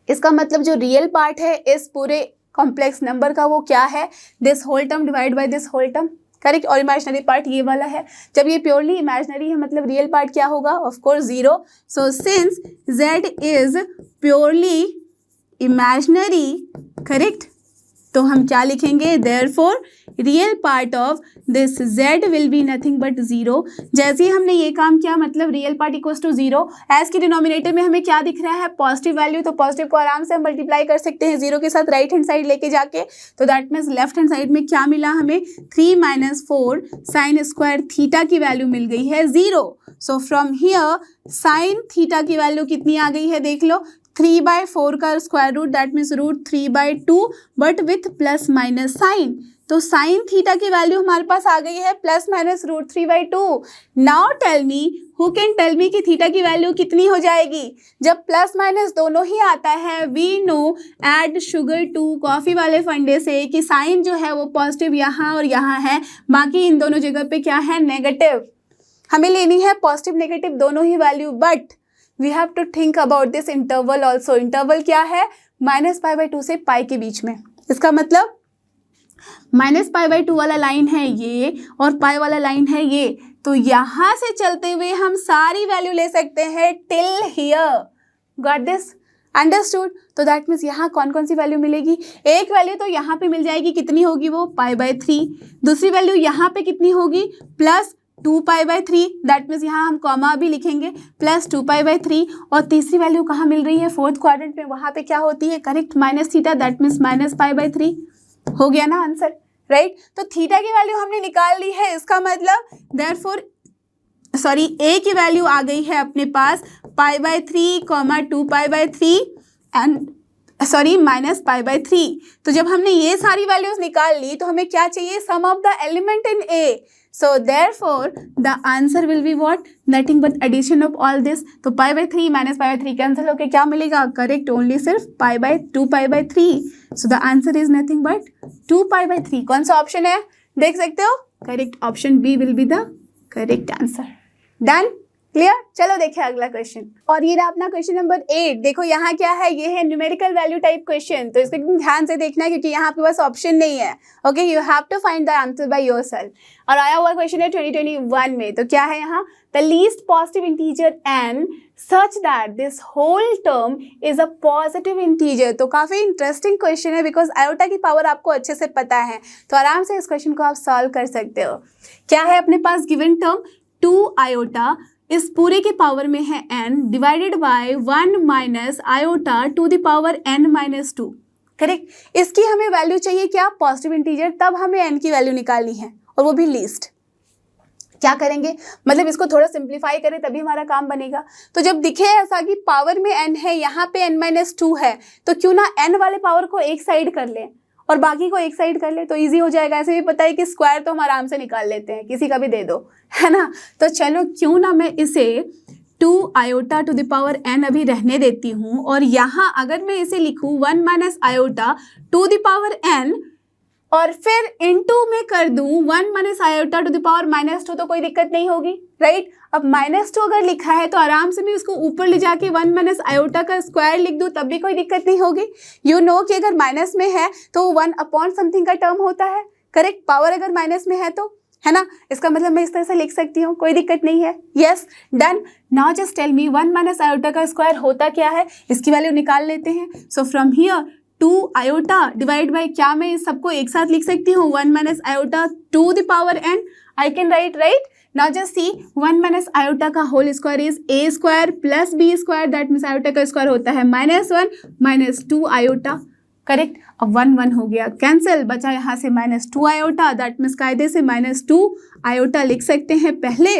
इसका मतलब जो रियल पार्ट है इस पूरे कॉम्प्लेक्स नंबर का वो क्या है, this whole term divide by this whole term. Correct? और इमेजिनरी पार्ट ये वाला है। जब ये प्योरली इमेजिनरी है मतलब रियल पार्ट क्या होगा, of course 0। So since z is purely imaginary, correct, तो हम क्या लिखेंगे, therefore real part of this z will be nothing but 0। जैसे ही हमने ये काम किया मतलब real part equals to 0, as के डिनोमिनेटर में हमें क्या दिख रहा है, पॉजिटिव वैल्यू, तो पॉजिटिव को आराम से हम मल्टीप्लाई कर सकते हैं 0 के साथ राइट हैंड साइड लेके जाके। तो that means left hand side में क्या मिला हमें, 3 - 4 साइन स्क्वायर थीटा की वैल्यू मिल गई है 0। So from here sine theta की वैल्यू कितनी आ गई है, देख लो, 3/4 का square root, that means √3/2 but with plus minus sine. तो साइन थीटा की वैल्यू हमारे पास आ गई है +-√3/2। Now tell me, who can tell me कि थीटा की वैल्यू कितनी हो जाएगी, जब प्लस माइनस दोनों ही आता है। We know add sugar to coffee वाले फंडे से कि साइन जो है वो पॉजिटिव यहाँ और यहाँ है, बाकी इन दोनों जगह पे क्या है, नेगेटिव। हमें लेनी है पॉजिटिव नेगेटिव दोनों ही वैल्यू, but we have to think about this interval also. Interval क्या है, -π/2 से पाई के बीच में। इसका मतलब -π/2 वाला लाइन है ये और पाई वाला लाइन है ये, तो यहाँ से चलते हुए हम सारी वैल्यू ले सकते हैं till here. Got this, understood? तो दैट मीन्स यहाँ कौन कौन सी वैल्यू मिलेगी, एक वैल्यू तो यहाँ पे मिल जाएगी, कितनी होगी वो, π/3। दूसरी वैल्यू यहाँ पे कितनी होगी, +2π/3, दैट मीन्स यहाँ हम कॉमा भी लिखेंगे, +2π/3। और तीसरी वैल्यू कहाँ मिल रही है, फोर्थ क्वाड्रेंट में, वहाँ पे क्या होती है, करेक्ट, -θ, दैट मीन्स -π/3। हो गया ना आंसर, राइट? तो थीटा की वैल्यू हमने निकाल ली है, इसका मतलब देयरफॉर a की वैल्यू आ गई है अपने पास π/3, 2π/3 एंड -π/3। तो जब हमने ये सारी वैल्यूज निकाल ली तो हमें क्या चाहिए, sum of the element in a। So therefore the answer will be what, nothing but addition of all this। तो π/3 -π/3 कैंसिल होके क्या मिलेगा, करेक्ट, ओनली सिर्फ 2π/3। So the answer is nothing but 2π/3। कौन सा ऑप्शन है, देख सकते हो, correct option B will be the correct answer. Done, clear? चलो देखिए अगला क्वेश्चन। और ये रहा अपना क्वेश्चन नंबर 8। देखो यहाँ क्या है, ये है न्यूमेरिकल वैल्यू टाइप क्वेश्चन, तो इसको एकदम ध्यान से देखना है क्योंकि यहाँ आपके पास ऑप्शन नहीं है। Okay, you have to find the answer by yourself. और आया हुआ क्वेश्चन है 2021 में। तो क्या है यहाँ, the least positive integer n such that this whole term is a positive integer। तो काफी इंटरेस्टिंग क्वेश्चन है बिकॉज आयोटा की पावर आपको अच्छे से पता है, तो आराम से इस क्वेश्चन को आप सॉल्व कर सकते हो। क्या है अपने पास गिवन टर्म 2 आयोटा, इस पूरे के पावर में है n divided by 1 minus iota to the power n minus 2। Correct. इसकी हमें वैल्यू चाहिए क्या, पॉजिटिव इंटीजर, तब हमें n की वैल्यू निकालनी है और वो भी लीस्ट। क्या करेंगे, मतलब इसको थोड़ा सिंप्लीफाई करें तभी हमारा काम बनेगा। तो जब दिखे ऐसा कि पावर में n है, यहाँ पे n माइनस 2 है, तो क्यों ना n वाले पावर को एक साइड कर लें और बाकी को एक साइड कर ले, तो इजी हो जाएगा। ऐसे भी पता है कि स्क्वायर तो हम आराम से निकाल लेते हैं, किसी का भी दे दो, है ना। तो चलो क्यों ना मैं इसे 2 iota to the power n अभी रहने देती हूँ, और यहाँ अगर मैं इसे लिखूँ 1 minus iota to the power n और फिर इनटू में कर दूं 1 minus iota to the power minus 2, तो कोई दिक्कत नहीं होगी, राइट। अब माइनस 2 अगर लिखा है तो आराम से मैं उसको ऊपर ले जाके 1 माइनस आयोटा का स्क्वायर लिख दूं, तब भी कोई दिक्कत नहीं होगी। यू नो कि अगर माइनस में है तो 1 अपॉन समथिंग का टर्म होता है, करेक्ट। पावर अगर माइनस में है तो, है ना, इसका मतलब मैं इस तरह से लिख सकती हूँ, कोई दिक्कत नहीं है। Yes, done. Now just tell me 1 minus iota का स्क्वायर होता क्या है, इसकी वैल्यू निकाल लेते हैं। So from here 2 iota divide by, क्या मैं इस सबको एक साथ लिख सकती हूँ, 1 minus iota to the power n, I can write, right. Now just see 1 minus iota का whole square is a square plus b square, that means iota का स्क्वायर होता है -1 माइनस 2 आयोटा, करेक्ट। अब 1 1 हो गया कैंसिल, बचा यहाँ से -2 आयोटा, दैट मीन्स कायदे से -2 आयोटा लिख सकते हैं पहले।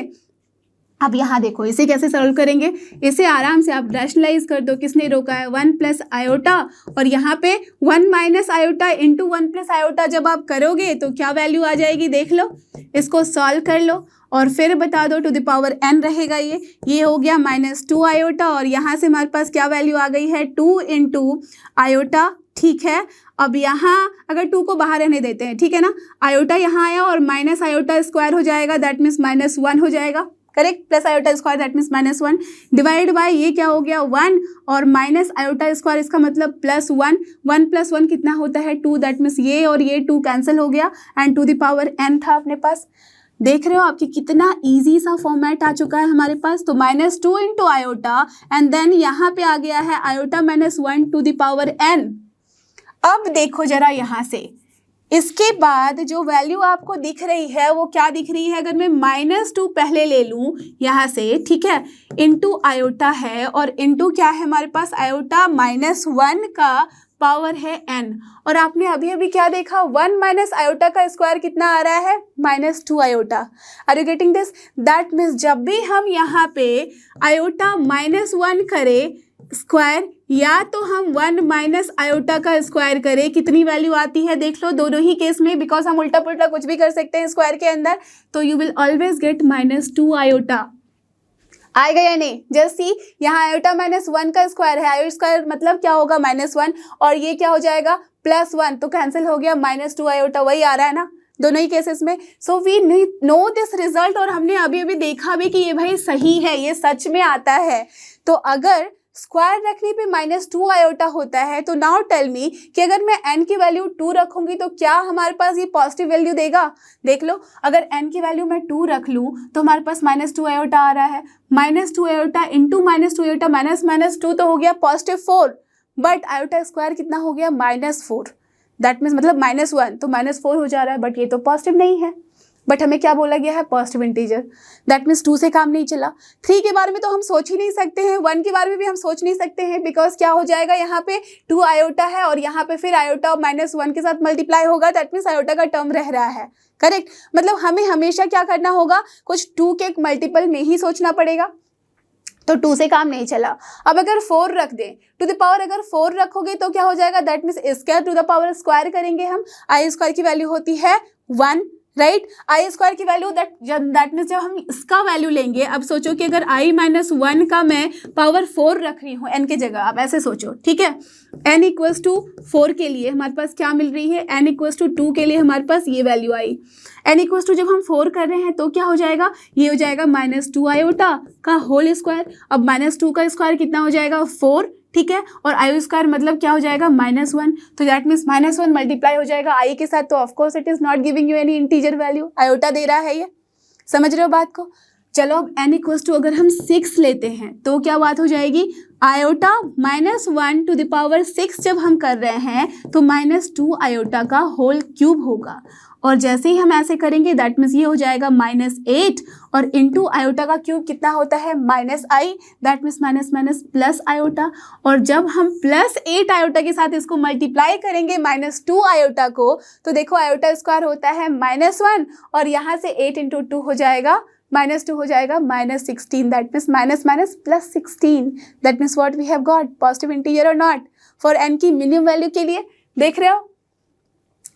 अब यहाँ देखो इसे कैसे सॉल्व करेंगे, इसे आराम से आप रैशनलाइज कर दो, किसने रोका है, 1 प्लस आयोटा, और यहाँ पे 1 minus iota into 1 plus iota जब आप करोगे तो क्या वैल्यू आ जाएगी, देख लो, इसको सॉल्व कर लो और फिर बता दो टू द पावर n रहेगा। ये हो गया -2 आयोटा, और यहाँ से हमारे पास क्या वैल्यू आ गई है, 2 इंटू आयोटा, ठीक है। अब यहाँ अगर 2 को बाहर रहने देते हैं, ठीक है ना, आयोटा यहाँ आया और माइनस आयोटा स्क्वायर हो जाएगा, दैट मीन्स -1 हो जाएगा, correct, plus iota square that means -1 divide by ये क्या हो गया 1 और माइनस आयोटा स्क्वायर, इसका मतलब +1, 1 + 1 कितना होता है 2, दैट मीन्स ये और ये 2 कैंसिल हो गया and to the power n था अपने पास। देख रहे हो आपकी कितना इजी सा फॉर्मेट आ चुका है हमारे पास। तो -2 इंटू आयोटा एंड देन यहाँ पे आ गया है iota -1 to the power n। अब देखो जरा यहाँ से, इसके बाद जो वैल्यू आपको दिख रही है वो क्या दिख रही है, अगर मैं -2 पहले ले लूँ यहाँ से, ठीक है, इंटू आयोटा है और इंटू क्या है हमारे पास, आयोटा -1 का पावर है n, और आपने अभी अभी क्या देखा, 1 माइनस आयोटा का स्क्वायर कितना आ रहा है, -2 iota. Are you getting this, that means जब भी हम यहाँ पे आयोटा -1 करें स्क्वायर, या तो हम 1 माइनस आयोटा का स्क्वायर करें, कितनी वैल्यू आती है देख लो दोनों ही केस में, बिकॉज हम उल्टा पुल्टा कुछ भी कर सकते हैं स्क्वायर के अंदर, तो you will always get -2 iota. आएगा या नहीं, जस्ट सी यहाँ आयोटा -1 का स्क्वायर है, आयो स्क्वायर मतलब क्या होगा -1, और ये क्या हो जाएगा +1, तो कैंसिल हो गया, -2 आयोटा वही आ रहा है ना दोनों ही केसेस में। So we know this result, और हमने अभी अभी देखा भी कि ये भाई सही है, ये सच में आता है। तो अगर स्क्वायर रखने पे -2 आयोटा होता है, तो नाउ टेल मी कि अगर मैं n की वैल्यू 2 रखूंगी तो क्या हमारे पास ये पॉजिटिव वैल्यू देगा, देख लो, अगर n की वैल्यू मैं 2 रख लूँ तो हमारे पास -2 आयोटा आ रहा है, -2 आयोटा इंटू -2 आयोटा -2 तो हो गया +4, बट आयोटा स्क्वायर कितना हो गया -4, दैट मीन्स मतलब -1 तो -4 हो जा रहा है, बट ये तो पॉजिटिव नहीं है, बट हमें क्या बोला गया है, पॉजिटिव इंटीजर, दैट मीन्स 2 से काम नहीं चला। 3 के बारे में तो हम सोच ही नहीं सकते हैं, 1 के बारे में भी हम सोच नहीं सकते हैं, बिकॉज क्या हो जाएगा, यहाँ पे 2 आयोटा है और यहाँ पे फिर आयोटा -1 के साथ मल्टीप्लाई होगा, दैट मीन्स आयोटा का टर्म रह रहा है, करेक्ट। मतलब हमें हमेशा क्या करना होगा, कुछ 2 के मल्टीपल में ही सोचना पड़ेगा, तो 2 से काम नहीं चला। अब अगर 4 रख दें टू द पावर, अगर 4 रखोगे तो क्या हो जाएगा, that means square to the power square करेंगे हम, आई स्क्वायर की वैल्यू होती है 1, राइट, आई स्क्वायर की वैल्यू दैट मीन्स जब हम इसका वैल्यू लेंगे, अब सोचो कि अगर i -1 का मैं पावर 4 रख रही हूँ n के जगह, आप ऐसे सोचो, ठीक है, n = 4 के लिए हमारे पास क्या मिल रही है, n = 2 के लिए हमारे पास ये वैल्यू आई, n = जब हम 4 कर रहे हैं तो क्या हो जाएगा, ये हो जाएगा -2 आयोटा का होल स्क्वायर, अब -2 का स्क्वायर कितना हो जाएगा 4, ठीक है, और आई स्क्वायर मतलब क्या हो जाएगा -1, तो दैट मीन्स -1 मल्टीप्लाई हो जाएगा आई के साथ, तो of course it is not giving you any integer value, iota दे रहा है ये, समझ रहे हो बात को। चलो अब n इक्वल्स टू अगर हम 6 लेते हैं तो क्या बात हो जाएगी, आयोटा -1 टू द पावर 6 जब हम कर रहे हैं तो -2 आयोटा का होल क्यूब होगा। और जैसे ही हम ऐसे करेंगे दैट मीन्स ये हो जाएगा -8 और इंटू आयोटा का क्यूब कितना होता है -i, that means minus plus iota. और जब हम +8 आयोटा के साथ इसको मल्टीप्लाई करेंगे -2 आयोटा को तो देखो आयोटा स्क्वायर होता है -1 और यहाँ से 8 इंटू 2 हो जाएगा -2 हो जाएगा -16, that means minus plus 16, that means what we have got positive integer और नॉट फॉर n की मिनिमम वैल्यू के लिए। देख रहे हो,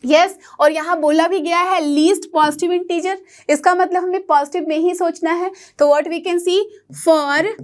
यस और यहाँ बोला भी गया है लीस्ट पॉजिटिव इंटीजर, इसका मतलब हमें पॉजिटिव में ही सोचना है। तो what we can see for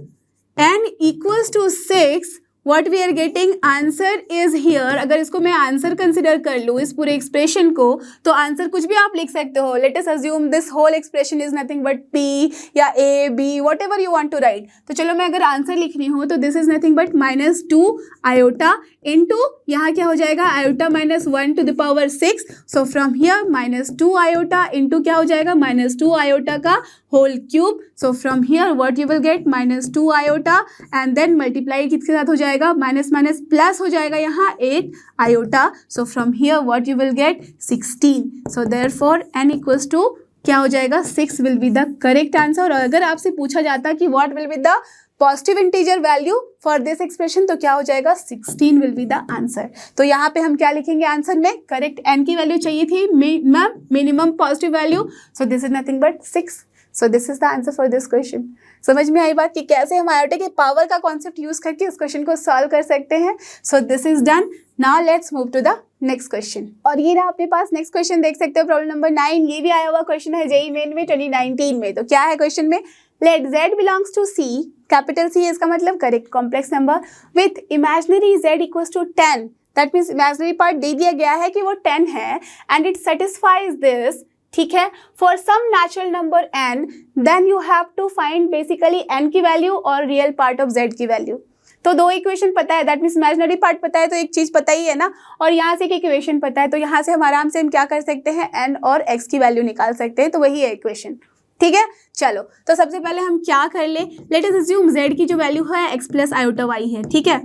n equals to 6 what we are getting answer is here. अगर इसको मैं आंसर कंसिडर कर लूँ इस पूरे एक्सप्रेशन को तो आंसर कुछ भी आप लिख सकते हो। Let us assume this whole expression is nothing but p या a b whatever you want to write. तो चलो मैं अगर आंसर लिख रही हूँ तो this is nothing but -2 iota into यहाँ क्या हो जाएगा iota -1 to the power 6, so from here -2 iota into क्या हो जाएगा -2 आयोटा का whole cube, so from here what you will gate -2 iota and then multiply किसके साथ हो जाएगा माइनस प्लस हो जाएगा यहाँ 8 iota, so from here what you will get 16, so therefore n equals to क्या हो जाएगा 6 will be the correct answer. और अगर आपसे पूछा जाता कि what will be the positive integer value for this expression तो क्या हो जाएगा 16 विल बी द आंसर। तो यहाँ पे हम क्या लिखेंगे आंसर में, करेक्ट n की वैल्यू चाहिए थी minimum positive value, so this is nothing but 6, so this is the answer for this question. समझ में आई बात कि कैसे हम आयोटा के पावर का कॉन्सेप्ट यूज करके इस क्वेश्चन को सॉल्व कर सकते हैं। So this is done, now let's move to the next question. और ये रहा अपने पास नेक्स्ट क्वेश्चन, देख सकते हो प्रॉब्लम नंबर 9। ये भी आया हुआ क्वेश्चन है जेईई मेन में 2019 में। तो क्या है क्वेश्चन में, let z belongs to c, capital C इसका मतलब correct complex number with imaginary z equals to 10, that means imaginary part दे दिया गया है कि वो 10 है एंड इट सेटिस्फाइज दिस, ठीक है, for some natural number n, then you have to find basically n की वैल्यू और रियल पार्ट ऑफ z की वैल्यू। तो दो इक्वेशन पता है, दैट मीन्स इमेजिनरी पार्ट पता है तो एक चीज पता ही है ना, और यहाँ से एक इक्वेशन पता है तो यहाँ से हम आराम से हम क्या कर सकते हैं n और x की वैल्यू निकाल सकते हैं, तो वही है इक्वेशन। ठीक है, चलो तो सबसे पहले हम क्या कर ले, लेट अस अज्यूम z की जो वैल्यू है x प्लस आयोटा y है, ठीक है।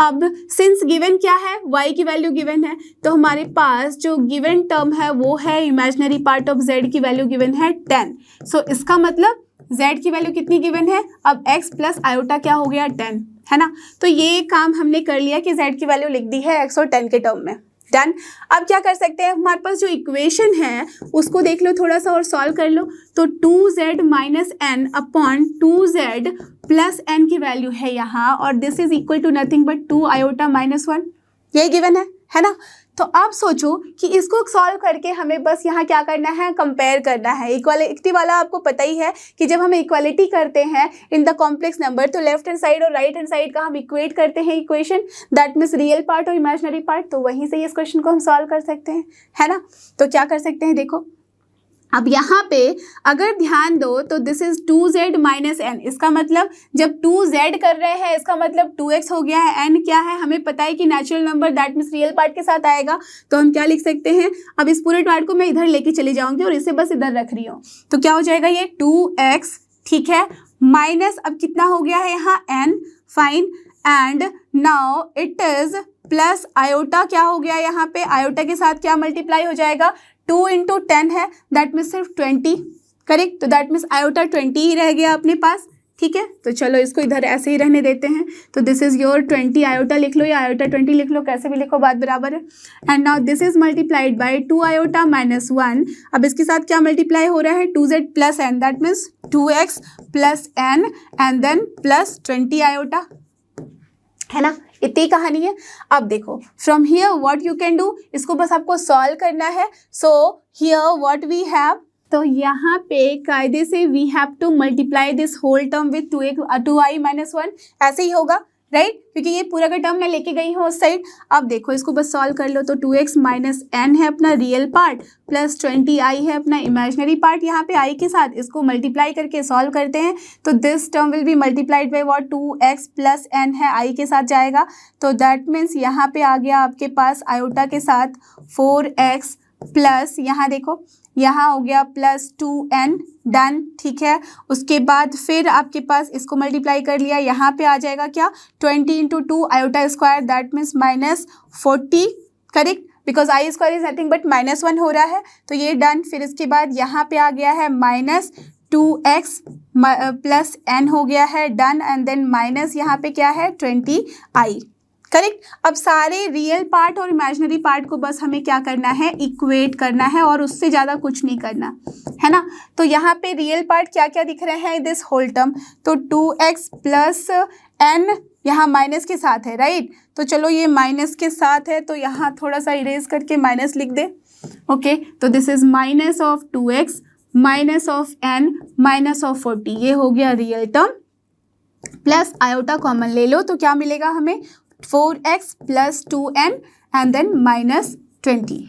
अब सिंस गिवन क्या है, y की वैल्यू गिवन है तो हमारे पास जो गिवन टर्म है वो है इमेजिनरी पार्ट ऑफ z की वैल्यू गिवन है 10, सो इसका मतलब z की वैल्यू कितनी गिवन है, अब x प्लस आयोटा क्या हो गया 10, है ना। तो ये काम हमने कर लिया कि z की वैल्यू लिख दी है x और 10 के टर्म में, डन। अब क्या कर सकते हैं, हमारे पास जो इक्वेशन है उसको देख लो थोड़ा सा और सॉल्व कर लो। तो 2z minus n upon 2z plus n की वैल्यू है यहाँ, और this is equal to nothing but 2 iota minus 1, यही गिवन है ना। तो आप सोचो कि इसको सॉल्व करके हमें बस यहाँ क्या करना है, कंपेयर करना है। इक्वालिटी वाला आपको पता ही है कि जब हम इक्वालिटी करते हैं इन द कॉम्प्लेक्स नंबर तो लेफ्ट हैंड साइड और राइट हैंड साइड का हम इक्वेट करते हैं equation, that means real part और इमेजिनरी पार्ट, तो वहीं से इस क्वेश्चन को हम सॉल्व कर सकते हैं, है ना। तो क्या कर सकते हैं, देखो अब यहाँ पे अगर ध्यान दो तो this is 2z minus n, इसका मतलब जब 2z कर रहे हैं इसका मतलब 2x हो गया है, n क्या है हमें पता है कि natural number that means real part के साथ आएगा, तो हम क्या लिख सकते हैं, अब इस पूरे पार्ट को मैं इधर लेके चली जाऊंगी और इसे बस इधर रख रही हूँ, तो क्या हो जाएगा ये 2x, ठीक है, माइनस अब कितना हो गया है यहाँ n, fine, and now it is plus iota, क्या हो गया यहाँ पे आयोटा के साथ क्या मल्टीप्लाई हो जाएगा, 2 इंटू 10 है दैट मीन्स सिर्फ 20, करेक्ट, तो दैट मीन्स आयोटा 20 ही रह गया अपने पास, ठीक है। तो चलो इसको इधर ऐसे ही रहने देते हैं, तो दिस इज योर 20 आयोटा लिख लो या आयोटा 20 लिख लो, कैसे भी लिखो बात बराबर है। And now this is multiplied by 2 iota minus 1, अब इसके साथ क्या मल्टीप्लाई हो रहा है 2z plus n, that means 2x plus n and then plus 20 iota, है ना, इतनी कहानी है। अब देखो from here what you can do, इसको बस आपको सॉल्व करना है। So here what we have, तो यहाँ पे कायदे से we have to multiply this whole term with 2i minus 1, ऐसे ही होगा राइट, क्योंकि ये पूरा का टर्म मैं लेके गई हूँ उस साइड। अब देखो इसको बस सॉल्व कर लो, तो 2x माइनस n है अपना रियल पार्ट प्लस 20i है अपना इमेजिनरी पार्ट, यहाँ पे i के साथ इसको मल्टीप्लाई करके सॉल्व करते हैं, तो this term will be multiplied by what 2x plus n है i के साथ जाएगा, तो दैट मीन्स यहाँ पे आ गया आपके पास आयोटा के साथ 4x प्लस यहाँ देखो यहाँ हो गया प्लस 2n, डन, ठीक है। उसके बाद फिर आपके पास इसको मल्टीप्लाई कर लिया, यहाँ पे आ जाएगा क्या 20 into 2 iota square, that means -40, correct, because I square is nothing but -1 हो रहा है, तो ये डन। फिर इसके बाद यहाँ पे आ गया है -2x प्लस n हो गया है, डन, एंड देन माइनस यहाँ पे क्या है 20i, करेक्ट। अब सारे रियल पार्ट और इमेजिनरी पार्ट को बस हमें क्या करना है, इक्वेट करना है, और उससे ज़्यादा कुछ नहीं करना है ना। तो यहाँ पे रियल पार्ट क्या क्या दिख रहे हैं, दिस होल टर्म, तो 2x प्लस n यहाँ माइनस के साथ है, राइट। तो चलो ये माइनस के साथ है, तो यहाँ थोड़ा सा इरेज करके माइनस लिख दे, ओके। तो this is minus of 2x minus of n minus of 40, ये हो गया real term, plus iota common ले लो तो क्या मिलेगा हमें 4x plus 2n and then -20,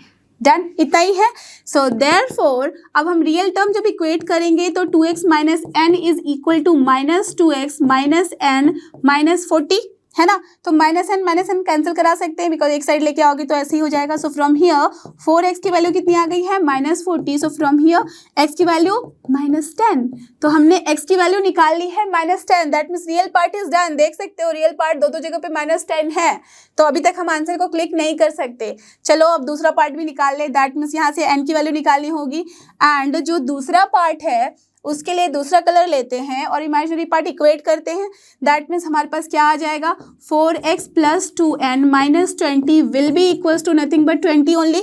done, इतना ही है। सो देयरफॉर अब हम रियल टर्म जब इक्वेट करेंगे तो 2x minus n is equal to -2x minus n minus 40, है ना। तो -n कैंसिल करा सकते हैं, बिकॉज एक साइड लेके आओगे तो ऐसे ही हो जाएगा। सो फ्रॉम हियर 4x की वैल्यू कितनी आ गई है, -40, सो फ्रॉम हियर x की वैल्यू -10, तो हमने x की वैल्यू निकाल ली है -10, that means real part is done. देख सकते हो रियल पार्ट दो जगह पे -10 है, तो अभी तक हम आंसर को क्लिक नहीं कर सकते। चलो अब दूसरा पार्ट भी निकाल ले, दैट मीन्स यहाँ से n की वैल्यू निकालनी होगी, एंड जो दूसरा पार्ट है उसके लिए दूसरा कलर लेते हैं और इमेजिनरी पार्ट इक्वेट करते हैं, दैट मीन्स हमारे पास क्या आ जाएगा 4x plus 2n minus 20 will be equals to nothing but 20 only,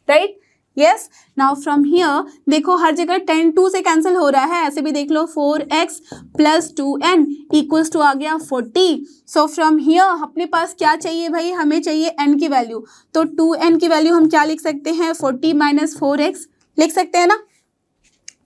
right. Yes, now from here देखो हर जगह 10 2 से कैंसिल हो रहा है, ऐसे भी देख लो 4x plus 2n equals to आ गया 40। सो फ्रॉम हियर अपने पास क्या चाहिए भाई, हमें चाहिए n की वैल्यू, तो 2n की वैल्यू हम क्या लिख सकते हैं 40 माइनस 4x लिख सकते हैं ना,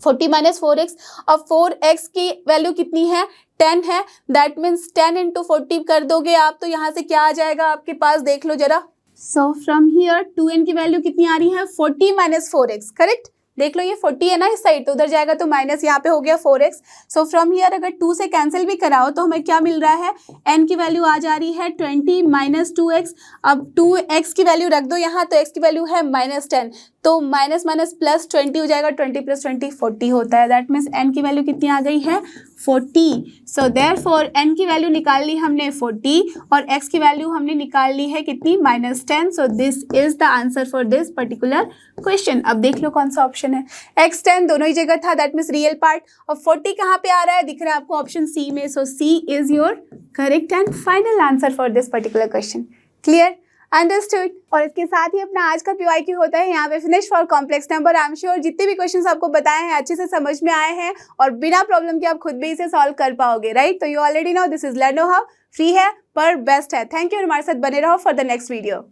40 माइनस 4x। अब 4x की वैल्यू कितनी है 10 है, दैट मीन्स 10 इंटू 40 कर दोगे आप, तो यहाँ से क्या आ जाएगा आपके पास, देख लो जरा। सो फ्रॉम हियर 2n की वैल्यू कितनी आ रही है 40 माइनस 4x, करेक्ट। देख लो ये 40 है ना इस साइड, तो उधर जाएगा तो माइनस यहाँ पे हो गया 4x। सो फ्रॉम हियर अगर 2 से कैंसिल भी कराओ तो हमें क्या मिल रहा है, n की वैल्यू आ जा रही है 20 माइनस 2x। अब 2x की वैल्यू रख दो यहाँ, तो x की वैल्यू है -10, तो माइनस माइनस प्लस 20 हो जाएगा, 20 प्लस 20 40 होता है, दैट मीन्स n की वैल्यू कितनी आ गई है 40। सो देयरफॉर n की वैल्यू निकाल ली हमने 40 और x की वैल्यू हमने निकाल ली है कितनी -10। सो this is the answer for this particular question. अब देख लो कौन सा ऑप्शन है, x 10 दोनों ही जगह था, दैट मीन्स रियल पार्ट, और 40 कहाँ पे आ रहा है, दिख रहा है आपको ऑप्शन सी में। So C is your correct and final answer for this particular question. Clear, understood. और इसके साथ ही अपना आज का PYQ होता है यहाँ पे finish for complex number. I am sure जितने भी क्वेश्चंस आपको बताए हैं अच्छे से समझ में आए हैं और बिना प्रॉब्लम के आप खुद भी इसे सॉल्व कर पाओगे, राइट। तो you already know this is लर्नो how, free है पर बेस्ट है। थैंक यू, हमारे साथ बने रहो फॉर द नेक्स्ट वीडियो।